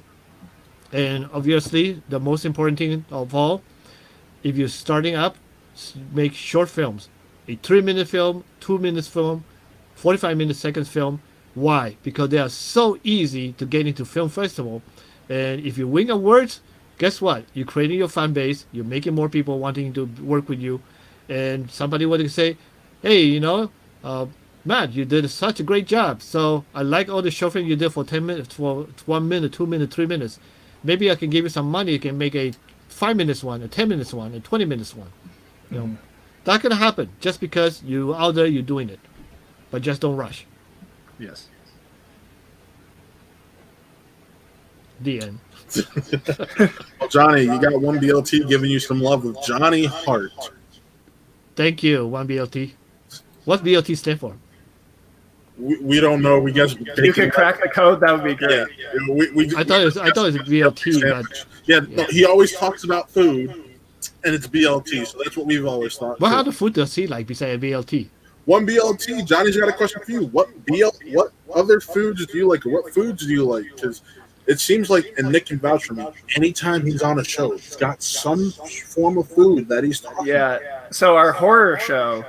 And obviously, the most important thing of all, if you're starting up, make short films. A 3-minute film, 2-minute film, 45-minute seconds film. Why? Because they are so easy to get into film festival. And if you win awards, guess what? You're creating your fan base. You're making more people wanting to work with you. And somebody would say, "Hey, Matt, you did such a great job. So I like all the short film you did for 10 minutes, for 1 minute, 2 minutes, 3 minutes. Maybe I can give you some money. You can make a 5 minutes one, a 10 minutes one, a 20 minutes one." That can happen just because you're out there, you're doing it. But just don't rush. Yes. The end. Well, Johnny, you got one BLT giving you some love with Johnny Hart. Thank you, one BLT. What's BLT stand for? We don't know. We guess You can crack the code. That would be great. Yeah, I thought it was BLT, but no, he always talks about food, and it's BLT. So that's what we've always thought. what other food does he like besides BLT? One BLT. Johnny's got a question for you. What other foods do you like? Or what foods do you like? Because it seems like, and Nick can vouch for me, anytime he's on a show, he's got some form of food that he's talking about. Yeah. So our horror show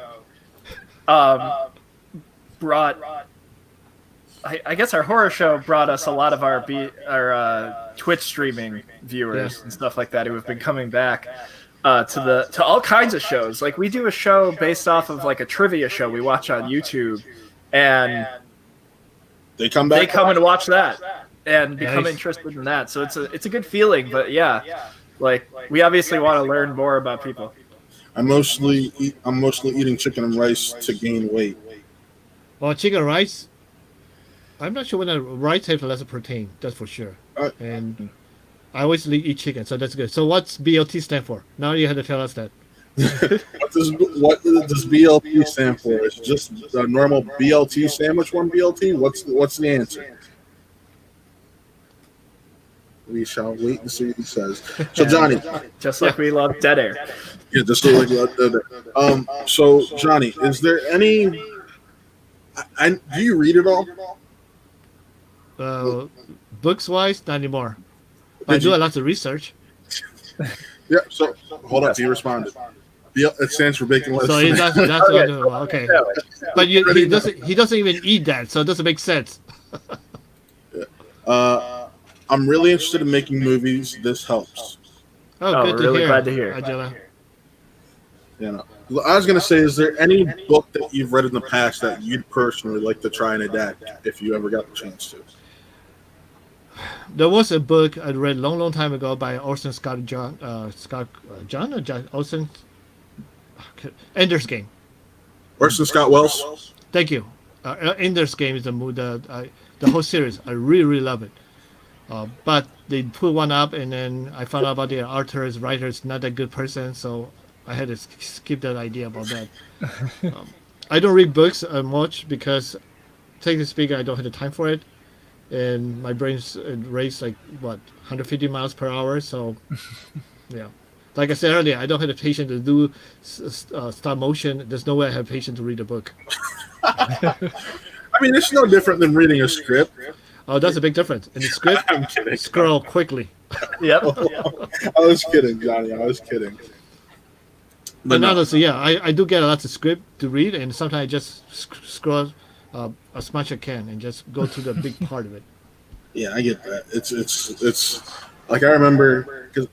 brought. I guess our horror show brought us a lot of our Twitch streaming viewers and stuff like that who have been coming back to all kinds of shows. Like, we do a show based off of like a trivia show we watch on YouTube, and They come back. they come and watch that and become interested in that. So it's a good feeling. But yeah, like, we obviously want to learn more about people. I'm mostly eating chicken and rice to gain weight. Well, chicken rice. I'm not sure whether rice has less protein. That's for sure. And I always eat chicken, so that's good. So what's BLT stand for? Now you have to tell us that. What does BLT stand for? It's just a normal BLT sandwich, one BLT? What's the answer? We shall wait and see what he says. So, Johnny. Just like we love dead air. Yeah, just like so, Johnny, is there any... do you read it all? Books wise, not anymore. I do a lot of research. Yeah. So hold up. He responded. It stands for bacon, lettuce. So that's okay. But he doesn't even eat that, so it doesn't make sense. I'm really interested in making movies. This helps. Oh, good we're really glad to hear. Angela. I was gonna say, is there any book that you've read in the past that you'd personally like to try and adapt if you ever got the chance to? There was a book I read a long time ago by Orson Scott Olson. Ender's Game. Orson Scott Wells. Thank you. Ender's Game is the whole series. I really love it. But they put one up, and then I found out about the author's writer is not a good person, so I had to skip that idea about that. I don't read books much because, technically speaking, I don't have the time for it, and my brain's raced like 150 miles per hour. So, yeah, like I said earlier, I don't have the patience to do stop motion. There's no way I have patience to read a book. I mean, it's no different than reading a script. Oh, that's a big difference. In the script, I'm kidding. scroll quickly. Yep. I was kidding, Johnny. I was kidding. But honestly, yeah, I do get a lot of script to read, and sometimes I just scroll as much as I can and just go to the big part of it. Yeah, I get that. It's like I remember because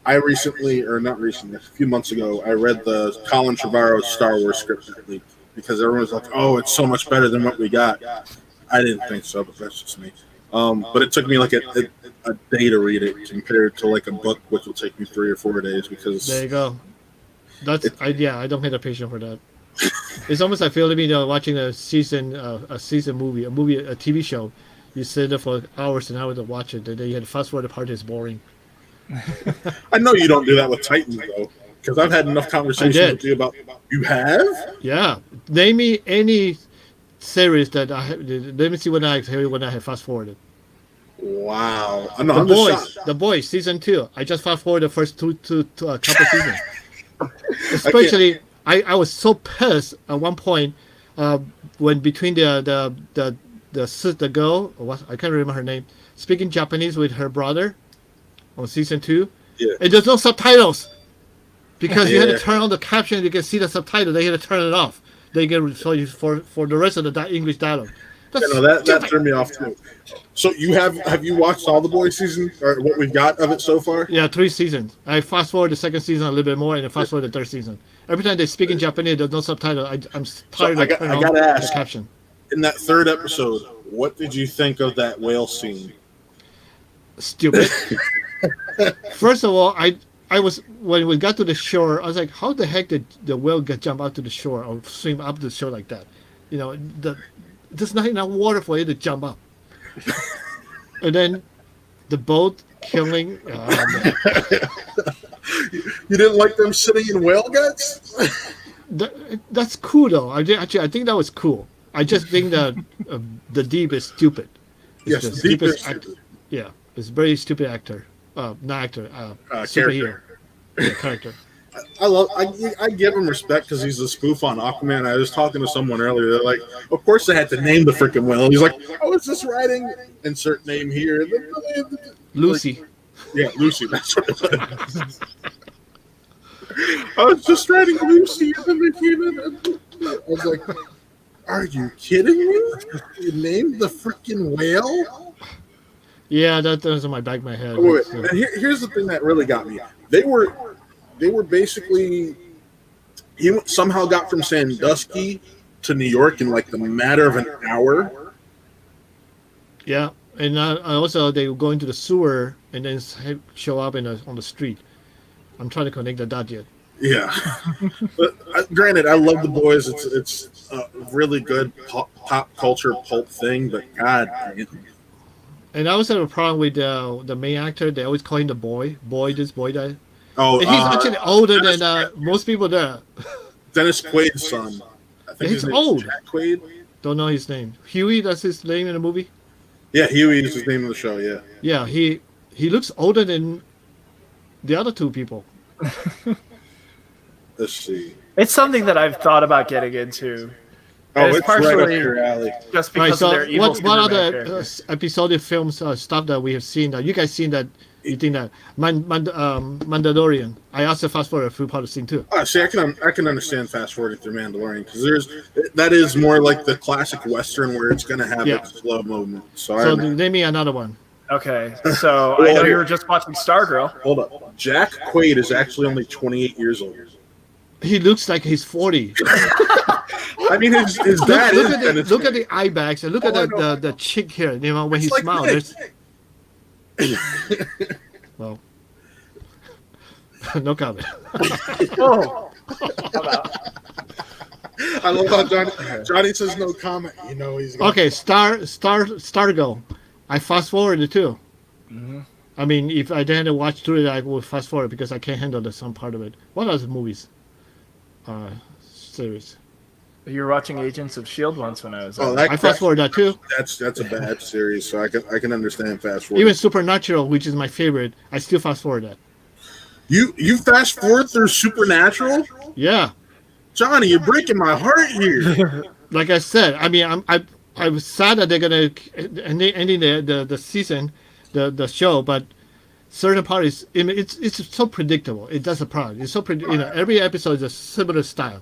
I recently, or not recently, a few months ago, I read the Colin Trevorrow Star Wars script that leaked because everyone was like, "Oh, it's so much better than what we got." I didn't think so, but that's just me. But it took me like a day to read it compared to like a book, which will take me 3 or 4 days because. There you go. I don't have the patience for that. It's almost like watching a season movie, a TV show. You sit there for hours and hours to watch it, and then you had to fast forward the part that's boring. I know you don't do that with Titans though, because I've had enough conversations with you about. You have? Yeah. Name me any series that I have. Let me see when I have fast forwarded. Wow. The Boys season 2. I just fast forwarded the first two couple seasons. Especially, I was so pissed at one point when between the girl, I can't remember her name, speaking Japanese with her brother on season 2, and there's no subtitles because you had to turn on the caption. You can see the subtitle. They had to turn it off. They get for the rest of the English dialogue. That turned me off too. So have you watched all the Boys season or what we've got of it so far? Yeah, 3 seasons. I fast forward the second season a little bit more, and then fast forward the third season. Every time they speak in Japanese, there's no subtitle. I'm tired of turning on the caption. In that third episode, what did you think of that whale scene? Stupid. First of all, I was when we got to the shore, I was like, how the heck did the whale jump out to the shore or swim up the shore like that? There's not enough water for it to jump up. And then the boat killing. You didn't like them sitting in whale guts? That's cool though. I think that was cool. I just think that the Deep is stupid. Yes, the Deep is stupid. Yeah, it's a very stupid actor. Not actor. Superhero. Character. I give him respect because he's a spoof on Aquaman. I was talking to someone earlier. They're like, of course they had to name the freaking whale. He's like, oh, is this writing? Insert name here. Lucy. Yeah, Lucy. That's what it was. I was just writing Lucy, and then they came in. And I was like, are you kidding me? You named the freaking whale? Yeah, that was in my back of my head. Wait. And here's the thing that really got me. They were basically, he somehow got from Sandusky to New York in like the matter of an hour. Yeah, and also they go into the sewer and then show up on the street. I'm trying to connect the dot yet. Yeah, but granted, I love the Boys. It's a really good pop culture pulp thing, but God. And I also have a problem with the main actor. They always call him the boy this, boy that. Oh, he's actually older than most people there. Dennis Quaid's son. I think he's old. Jack Quaid. Don't know his name. Huey, that's his name in the movie. Yeah, Huey is his name in the show. Yeah. Yeah, he looks older than the other two people. Let's see. It's something that I've thought about getting into. Oh, it's partially right up your alley. Just because of their evil. What other episodic films stuff that we have seen that you guys seen that you think that Mandalorian? I also fast forward through part of scene too. See, I can understand fast forwarding through Mandalorian because that is more like the classic Western where it's going to have a slow movement. So name me another one. Okay, so I know you were just watching Stargirl. Hold up, Jack Quaid is actually only 28 years old. He looks like he's 40. I mean, his dad look at the eye bags and look at the cheek here. You know, when he like smiles. Well, no comment. Oh. I love how Johnny says no comment. You know he's okay. Stargirl. I fast forwarded too. Mm-hmm. I mean, if I didn't watch through it, I would fast forward because I can't handle some part of it. What other movies? Series. You were watching Agents of S.H.I.E.L.D. once when I was. Oh, I fast forward that too. That's a bad series, so I can understand fast forward. Even Supernatural, which is my favorite, I still fast forward that. You fast forward through Supernatural? Yeah. Johnny, you're breaking my heart here. Like I said, I mean, I was sad that they're gonna ending the season, the show, but certain parts, it's so predictable. It does a product. It's so every episode is a similar style.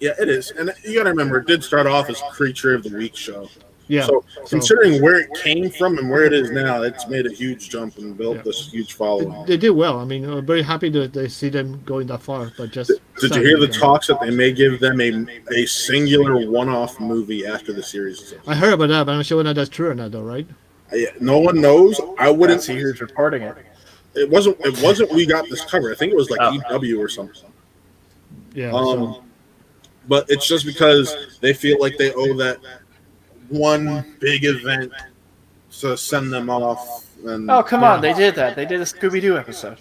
Yeah, it is, and you got to remember, it did start off as Creature of the Week show. Yeah. So considering where it came from and where it is now, it's made a huge jump and built this huge following. They did well. I mean, I'm very happy that they see them going that far. But just did you hear the talks that they may give them a singular one-off movie after the series? I heard about that, but I'm not sure whether that's true or not, though. Right? Yeah, no one knows. I wouldn't see who's reporting it. It wasn't. We got this cover. I think it was like EW or something. Yeah. But it's just because they feel like they owe that one big event to send them off. And oh, come on. They did that. They did a Scooby-Doo episode.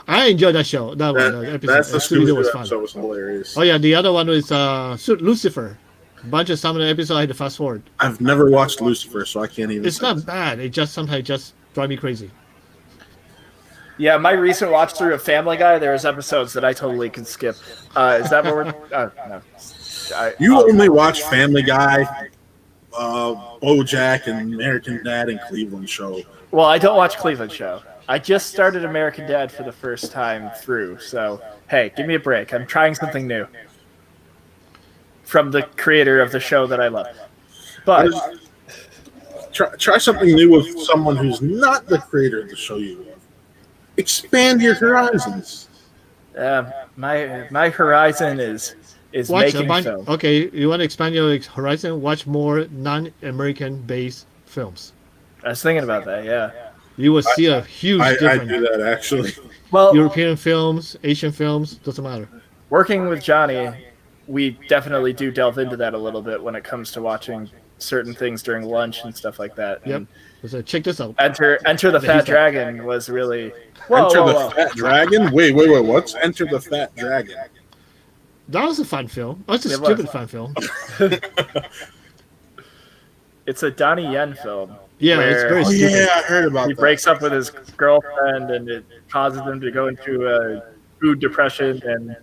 I enjoyed that show. That episode. That's the Scooby-Doo was fun. episode was hilarious. Oh, yeah. The other one was Lucifer. A bunch of some of the episodes I had to fast forward. I've never watched Lucifer, so I can't even. It's not bad. It just sometimes just drives me crazy. Yeah, my recent watch through of Family Guy, there's episodes that I totally can skip. Is that what we're... no. You only watch Family Guy, BoJack, and American Dad and Cleveland Show. Well, I don't watch Cleveland Show. I just started American Dad for the first time through, so hey, give me a break. I'm trying something new from the creator of the show that I love. But try something new with someone who's not the creator of the show you love. Expand your horizons. My horizon is making film. Okay, you want to expand your horizon? Watch more non-American based films. I was thinking about that. Yeah, you will see a huge difference. I do that actually. Well, European films, Asian films, doesn't matter. Working with Johnny, we definitely do delve into that a little bit when it comes to watching certain things during lunch and stuff like that. Yep. So check this out. Enter the Fat Dragon was really. Enter the Fat Dragon? Wait, what's Enter the Fat Dragon? That was a fun film. That's a stupid fun film. It's a Donnie Yen film. Yeah, it's very stupid. Yeah, I heard about that. He breaks up with his girlfriend, and it causes him to go into a food depression, and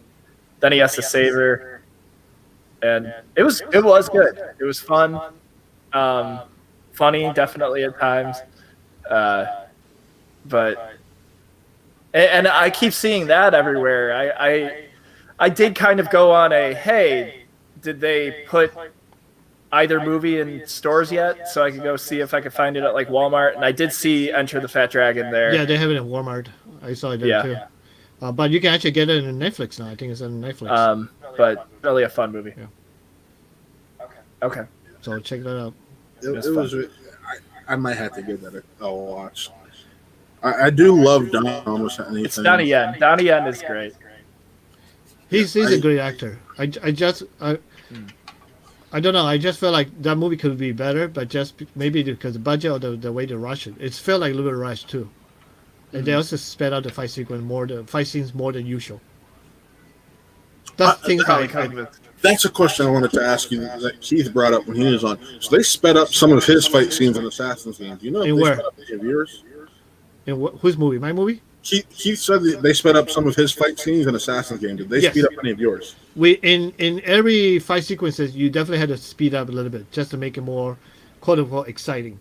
then he has to save her. And it was good. It was fun, funny, definitely at times. But I keep seeing that everywhere. I did kind of go on a, hey, did they put either movie in stores yet? So I could go see if I could find it at like Walmart. And I did see Enter the Fat Dragon there. Yeah, they have it at Walmart. I saw it there too. But you can actually get it on Netflix now. I think it's on Netflix. But really a fun movie. Yeah. Okay. So check that out. It was. I might have to give that a watch. I do love Don almost anything. It's Donnie Yen. Donnie Yen is great. He's a great actor. I don't know. I just feel like that movie could be better, but just maybe because the budget or the way they rush it. It felt like a little bit rushed too. And they also sped out the fight scenes more than usual. That's That's a question I wanted to ask you that Keith brought up when he was on. So they sped up some of his fight scenes in Assassin's Creed. Do you know if they sped up any of yours? In whose movie? My movie? Keith said that they sped up some of his fight scenes in Assassin's Creed. Did they speed up any of yours? In every fight sequences, you definitely had to speed up a little bit just to make it more, quote unquote, exciting.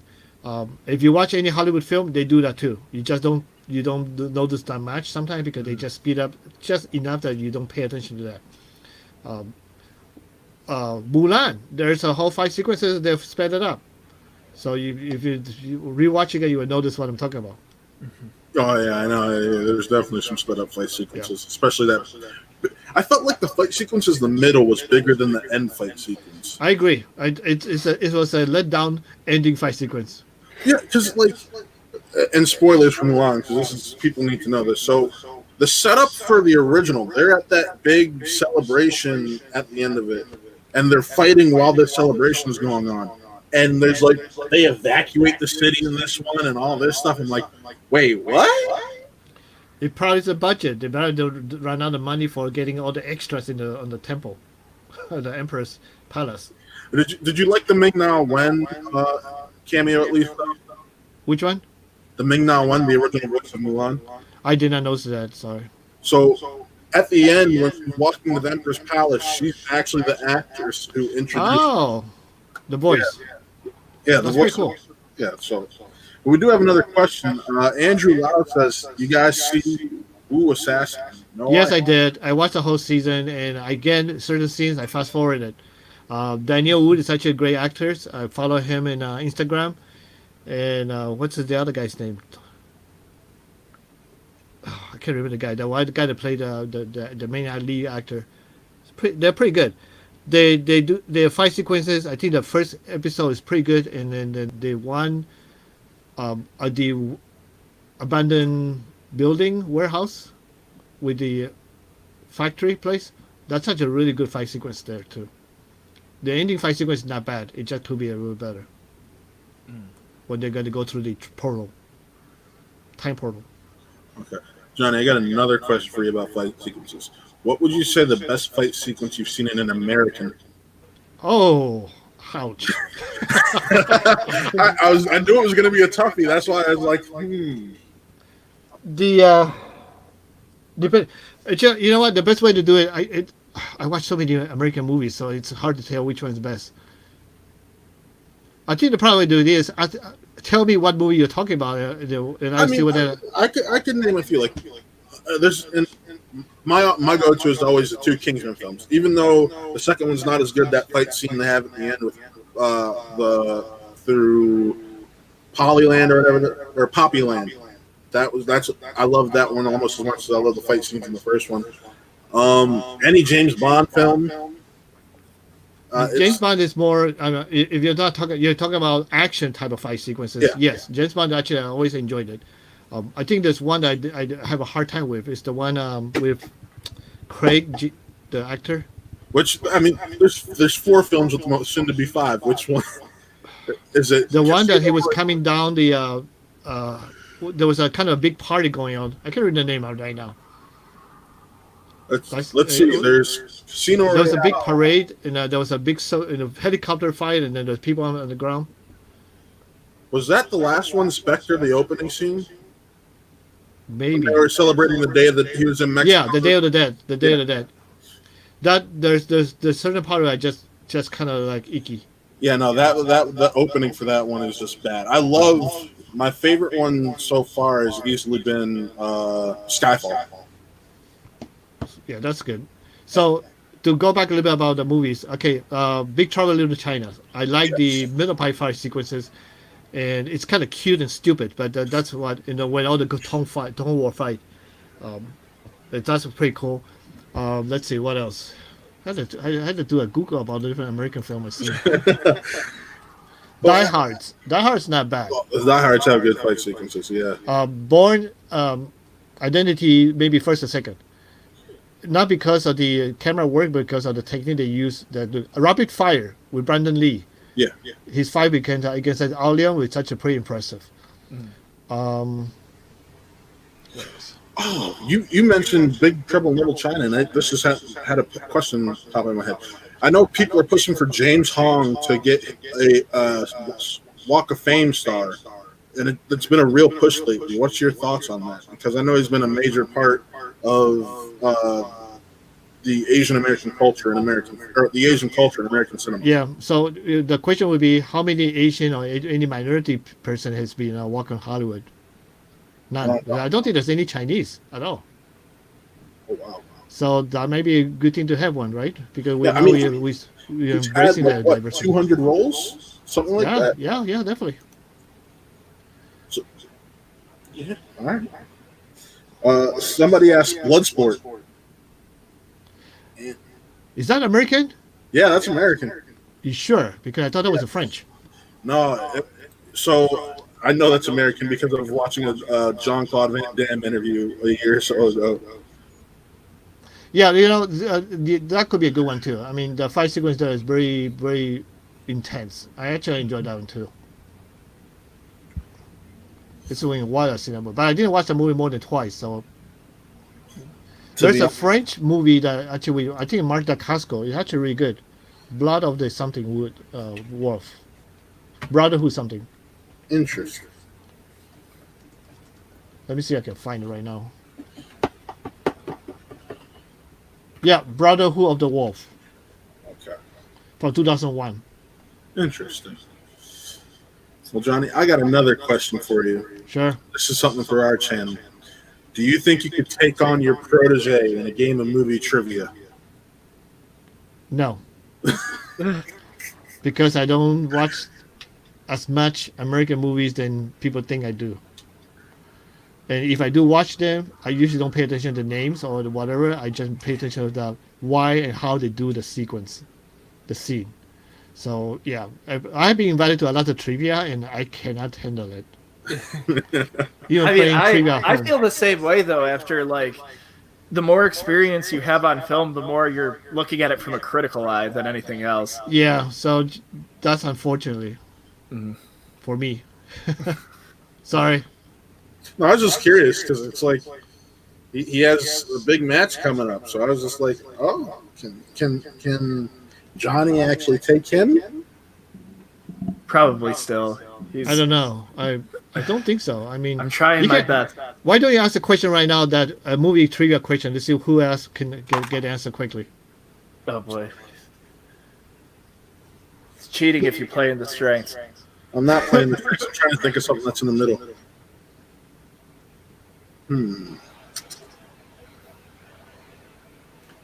If you watch any Hollywood film, they do that too. You don't notice that much sometimes because they just speed up just enough that you don't pay attention to that. Mulan, there's a whole fight sequences they've sped it up. So if you rewatch it, you will notice what I'm talking about. Mm-hmm. Oh yeah, I know. There's definitely some sped up fight sequences, especially that. I felt like the fight sequences, the middle was bigger than the end fight sequence. I agree. It was a letdown ending fight sequence. Yeah, because and spoilers from Mulan, because people need to know this. So the setup for the original, they're at that big celebration at the end of it, and they're fighting while the celebration is going on. and there's like they evacuate the city in this one and all this stuff. I'm like, wait, what? It probably is a budget. They better run out of money for getting all the extras on the temple, the Emperor's palace. Did you like the Ming Na Wen cameo at least? Which one? The Ming Na Wen, the original voice of Mulan. I did not notice that. Sorry. So at the end, when she's walking to the Emperor's palace, she's actually the actress who introduced. Oh, the voice. Yeah, the That's voice. pretty cool. Yeah, so we do have another question. Andrew Lau says, "You guys see Wu Assassin?" No, Yes, I did. I watched the whole season, and again, certain scenes I fast forwarded. Daniel Wu is such a great actor. I follow him in Instagram. And what's the other guy's name? Oh, I can't remember the guy. The guy that played the main lead actor. They're pretty good. They do their fight sequences. I think the first episode is pretty good, and then the one at the abandoned building warehouse with the factory place. That's such a really good fight sequence there too. The ending fight sequence is not bad. It just could be a little better. When they're going to go through the portal, time portal. Okay, Johnny, I got another question for you about fight sequences. What would you say the best fight sequence you've seen in an American? Oh, ouch! I knew it was going to be a toughie. That's why I was like, You know what? The best way to do it. I watch so many American movies, so it's hard to tell which one's best. I think the problem with it is, tell me what movie you're talking about, and I'll see what that. I can name a few. Like, my go-to is always the two Kingsman films. Even though the second one's not as good, that fight scene they have at the end with through Polyland or whatever, or Poppyland. I love that one almost as much as I love the fight scenes in the first one. Any James Bond film. James Bond is more. If you're talking about action type of fight sequences. Yeah. Yes, James Bond actually I always enjoyed it. I think there's one that I have a hard time with. It's the one with Craig, the actor. Which I mean, there's 4 films with the most soon to be 5. Which one is it? The one that he was coming down the. There was a kind of a big party going on. I can't remember the name of it right now. Let's see. There's Casino Royale. There was a big parade, and there was a big helicopter fight, and then there's people on the ground. Was that the last one, Spectre, the opening scene? Maybe. They were celebrating the day that he was in Mexico. Yeah, the Day of the Dead. The Day of the Dead. That there's certain part of it I just kind of like icky. Yeah, no, that the opening for that one is just bad. I love my favorite one so far has easily been Skyfall. Yeah, that's good. So to go back a little bit about the movies, okay, Big Trouble in Little China. I like the middle fight sequences, and it's kind of cute and stupid, but that's what when all the Tong War fight, that's pretty cool. Let's see what else. I had to do a Google about the different American films I've seen. Die Hard's not bad. Die Hard's have good fight sequences, yeah. Born Identity maybe first or second. Not because of the camera work, but because of the technique they use. The Rapid Fire with Brandon Lee. Yeah. His fight against Ao Liang was such a pretty impressive. Oh, you mentioned Big Trouble in Little China, and I just had a question pop in my head. I know people are pushing for James Hong to get a Walk of Fame star, and it's been a real push lately. What's your thoughts on that? Because I know he's been a major part of the Asian American culture in the Asian culture in American cinema. Yeah. So the question would be, how many Asian or any minority person has been walking Hollywood? None. I don't think there's any Chinese at all. Oh wow. So that might be a good thing to have one, right? Because we're He's embracing had, that what, diversity. 200 roles, something like that. Yeah, definitely. So, yeah. All right. Somebody asked Bloodsport. Is that American? Yeah, that's American. You sure? Because I thought that was a French. No, so I know that's American because of watching a Jean-Claude Van Damme interview a year or so ago. Yeah, that could be a good one too. I mean, the fight sequence there is very, very intense. I actually enjoyed that one too. It's been a while I've seen that movie, but I didn't watch the movie more than twice. So there's a French movie that actually I think Mark Dacascos. It's actually really good. Blood of the something wood wolf, Brotherhood something. Interesting. Let me see if I can find it right now. Yeah, Brotherhood of the Wolf Okay. from 2001. Interesting. Well, Johnny, I got another question for you. Sure. This is something for our channel. Do you think you could take on your protege in a game of movie trivia? No. Because I don't watch as much American movies than people think I do. And if I do watch them, I usually don't pay attention to names or whatever. I just pay attention to the why and how they do the sequence, the scene. So yeah, I've been invited to a lot of trivia, and I cannot handle it. Even I mean, playing trivia at I home. feel the same way though. After like, the more experience you have on film, the more you're looking at it from a critical eye than anything else. Yeah, so that's unfortunately for me. Sorry. No, I was just curious because it's like he has a big match coming up, so I was just like, oh, can Johnny actually take him? Probably still. I don't know. I don't think so. I mean, I'm trying you my can- best. Why don't you ask a question right now, that a movie trivia question, to see who else can get the answer quickly? Oh boy. It's cheating if you play in the strengths. I'm not playing the first. I'm trying to think of something that's in the middle.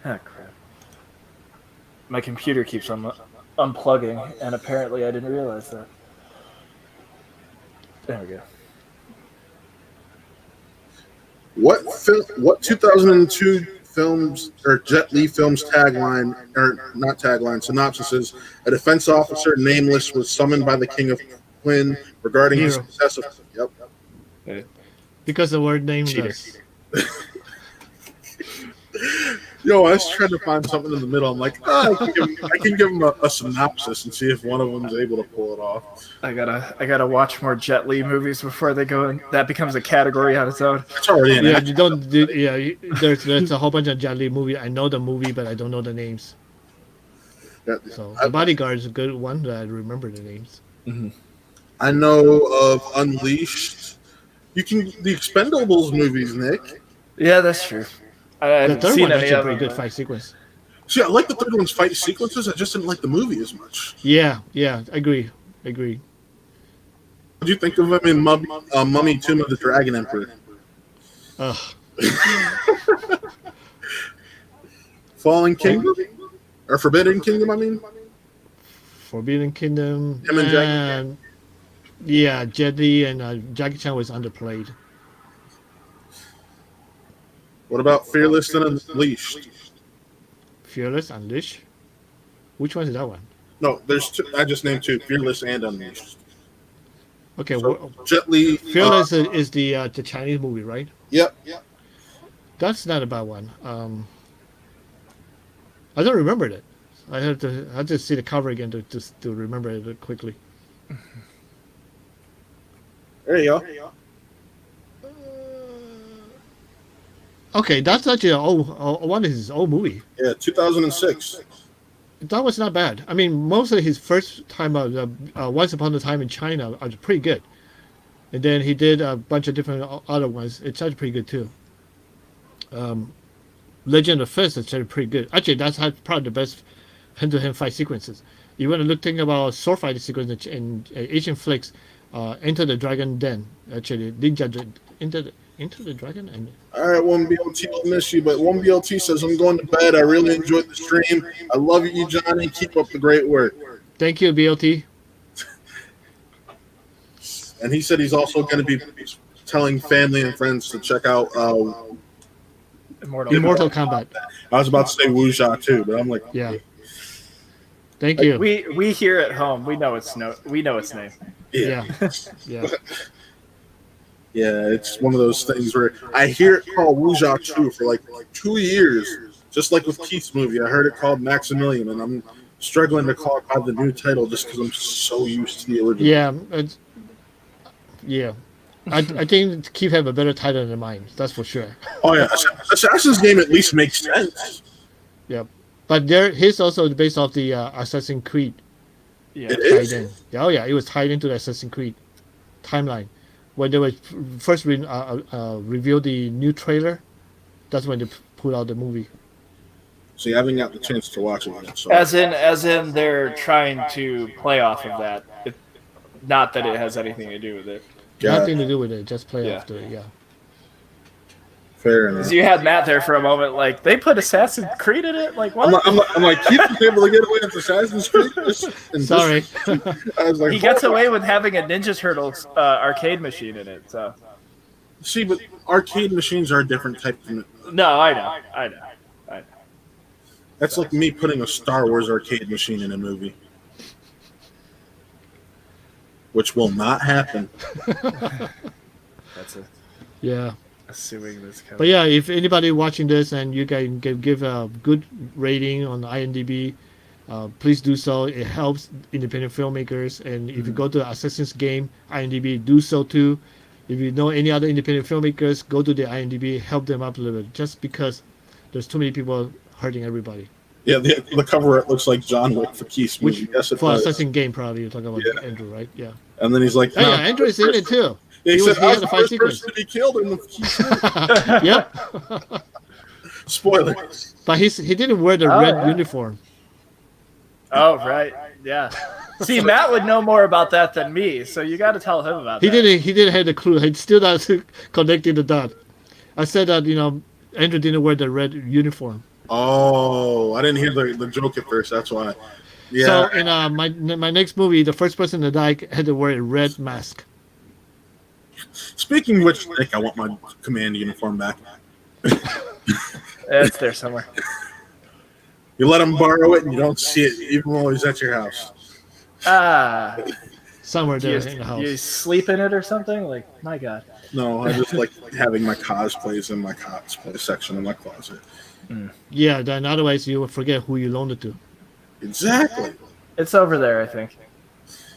Oh crap. My computer keeps unplugging, and apparently I didn't realize that. There we go. What 2002 films or Jet Li films tagline, or not tagline, synopsis is: a defense officer nameless was summoned by the King of Quinn regarding his Hero. success of. Yep. Because the word nameless. Yo, I was trying to find something in the middle. I'm like, I can give him a synopsis and see if one of them is able to pull it off. I gotta watch more Jet Li movies before they go in. That becomes a category on its own. It's already in Yeah, it. you don't. There's a whole bunch of Jet Li movie. I know the movie, but I don't know the names. Yeah. So the Bodyguard is a good one that I remember the names. I know of Unleashed. The Expendables movies, Nick. Yeah, that's true. I The haven't third seen one any actually a of pretty them. good fight sequence. See, I like the third one's fight sequences. I just didn't like the movie as much. Yeah, agree. What do you think of him in Mummy Tomb of the Dragon Emperor? Ugh. Fallen Kingdom? Or Forbidden Kingdom, I mean? Forbidden Kingdom. Him and Jackie Yeah, Jet Li and Jackie Chan was underplayed. What about Fearless and Unleashed? Fearless, Unleashed. Which one is that one? No, there's two. I just named two: Fearless and Unleashed. Okay, So, Jet Li. Fearless is the Chinese movie, right? Yep. That's not a bad one. I don't remember it. I have to see the cover again to remember it quickly. There you go. Okay, that's actually one of his old movie. Yeah, 2006. That was not bad. I mean, most of his first time out, Once Upon a Time in China, was pretty good. And then he did a bunch of different other ones. It's actually pretty good too. Legend of Fist is actually pretty good. Actually, that's probably the best hand-to-hand fight sequences. You want to think about sword fighting sequences in Asian flicks. Enter the Dragon Den. Actually, Into the Dragon and. All right, 1BLT, I'll miss you, but 1BLT says, I'm going to bed. I really enjoyed the stream. I love you, Johnny. Keep up the great work. Thank you, BLT. And he said he's also going to be telling family and friends to check out Immortal. Combat. I was about to say Wuxia too, but I'm like, Yeah. Thank you. We here at home, we know its name. Yeah. Yeah, it's one of those things where I hear it called Wuxia 2 for like 2 years. Just like with Keith's movie, I heard it called Maximilian, and I'm struggling to call it by the new title just because I'm so used to the original. Yeah, I think Keith have a better title than mine. That's for sure. Oh yeah, Assassin's game at least makes sense. Yeah, but his also based off the Assassin's Creed. Yeah. It Tied is. in. Oh yeah, it was tied into the Assassin's Creed timeline. When they were first revealed the new trailer, that's when they put out the movie. So you haven't got the chance to watch it yet. So. As in, they're trying to play off of that. Not that it has anything to do with it. Yeah. Nothing to do with it, just play Yeah. after it. Yeah. Fair enough. Because you had Matt there for a moment, like they put Assassin's Creed in it. Like what? I'm like, Keith was able to get away with Assassin's Creed. Sorry. I was like, He gets away with having a Ninja Turtles arcade machine in it. So See, but arcade machines are a different type of. no, I know. That's like me putting a Star Wars arcade machine in a movie, which will not happen. That's it. Yeah. Assuming this comes. But yeah, if anybody watching this and you can give a good rating on IMDb, please do so. It helps independent filmmakers. And if you go to Assassin's Game IMDb, do so too. If you know any other independent filmmakers, go to the IMDb, help them up a little bit. Just because there's too many people hurting everybody. Yeah, the cover it looks like John Wick for Keith's movie. Yes, it For does. Assassin's Game, probably you're talking about Yeah. Andrew, right? Yeah. And then he's like, Oh, yeah, Andrew is in it too. Yeah, he He said, had I was the the fight first sequence. person to be killed in the Keith's movie. Yep. Spoilers. But he didn't wear the Oh, red yeah. uniform. Oh right, yeah. See, Matt would know more about that than me, so you got to tell him about He that. didn't have the clue. He still not connecting the dot. I said that Andrew didn't wear the red uniform. Oh, I didn't hear the joke at first. That's why. Yeah. So in my next movie, the first person to die had to wear a red mask. Speaking of which, Nick, I want my command uniform back. It's there somewhere. You let him borrow it, and you don't see it, even while he's at your house. Ah, Somewhere there you, in the you house. sleep in it or something? Like my God. No, I just like having my cosplays in my cosplay section in my closet. Yeah, then otherwise you will forget who you loaned it to. Exactly. It's over there, I think.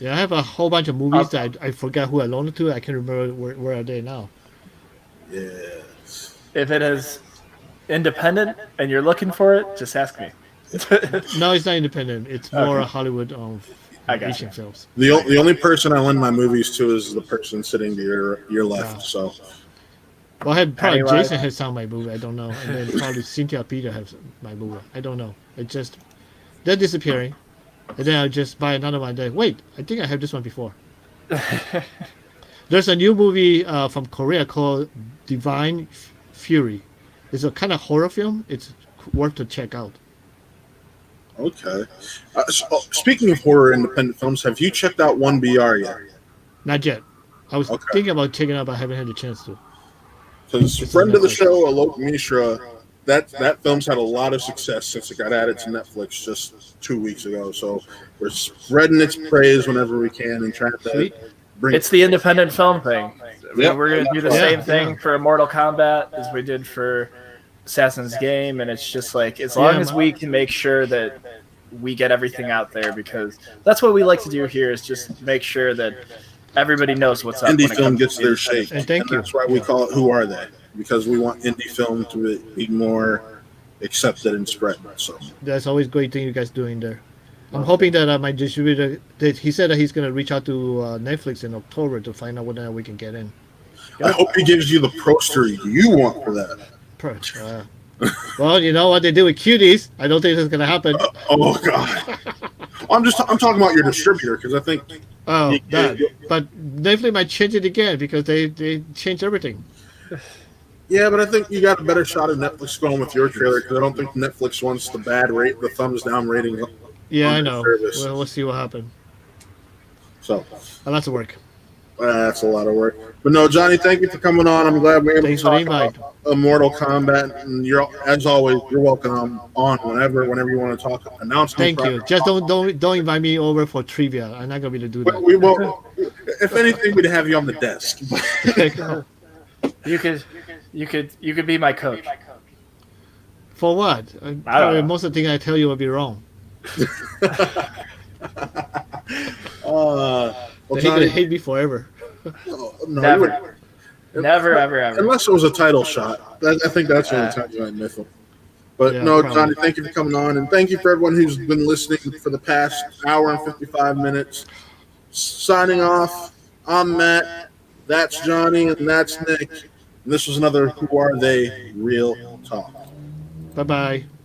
Yeah, I have a whole bunch of movies that I forgot who I loaned it to. I can't remember where are they now. Yeah. If it is independent and you're looking for it, just ask me. No, it's not independent. It's more Hollywood I got Asian you. films. The only person I lend my movies to is the person sitting to your left. So Well, I had probably Pennywise. Jason has some my movie. I don't know, and then probably Cynthia Peter has my movie. I don't know. It just they're disappearing, and then I just buy another one. Then wait, I think I have this one before. There's a new movie from Korea called Divine Fury. It's a kind of horror film. It's worth to check out. okay. Speaking of horror independent films, have you checked out 1BR yet? Not yet. I was Okay. thinking about checking it out, but I haven't had the chance to. Because It's friend on of the Netflix. show, Alok Mishra, that film's had a lot of success since it got added to Netflix just 2 weeks ago. So we're spreading its praise whenever we can and trying to Sweet. bring. It's the independent film thing. I mean, Yep. we're going to do the Yeah, same thing yeah. for Immortal Combat as we did for Assassin's Game, and it's just like as long Yeah, as we can make sure that we get everything out there, because that's what we like to do here is just make sure that everybody knows what's up. Indie when it film comes to gets their independent shake. And thank you. That's why we call it Who Are They? Because we want indie film to be more accepted and spread. So That's always a great thing you guys doing there. I'm hoping that my distributor, that he said that he's going to reach out to Netflix in October to find out whether we can get in. I hope he gives you the poster you want for that. Well, you know what they do with cuties. I don't think that's going to happen. Oh God. I'm talking about your distributor because I think Oh, that. But Netflix might change it again because they changed everything. yeah, but I think you got a better shot of Netflix going with your trailer because I don't think Netflix wants the thumbs down rating. Yeah, on I their know. service. Well, we'll see what happens. So A lot of work. that's a lot of work. But no, Johnny, thank you for coming on. I'm glad we're able Thanks to for the talk invite. about Immortal Combat. And you're, as always, you're welcome on whenever you want to talk. Announcements. Thank you. Just don't invite me over for trivia. I'm not gonna be able to do that. We won't. If anything, we'd have you on the desk. You could be my coach. For what? know. Probably most of the things I tell you will be wrong. Well, They're Johnny, gonna hate me forever. no, Never. Never, ever, ever. unless it was a title shot. I think that's the only time you might miss them. But Yeah, no, probably. Johnny, thank you for coming on, and thank you for everyone who's been listening for the past hour and 55 minutes. Signing off, I'm Matt, that's Johnny, and that's Nick. And this was another Who Are They Real Talk. Bye bye.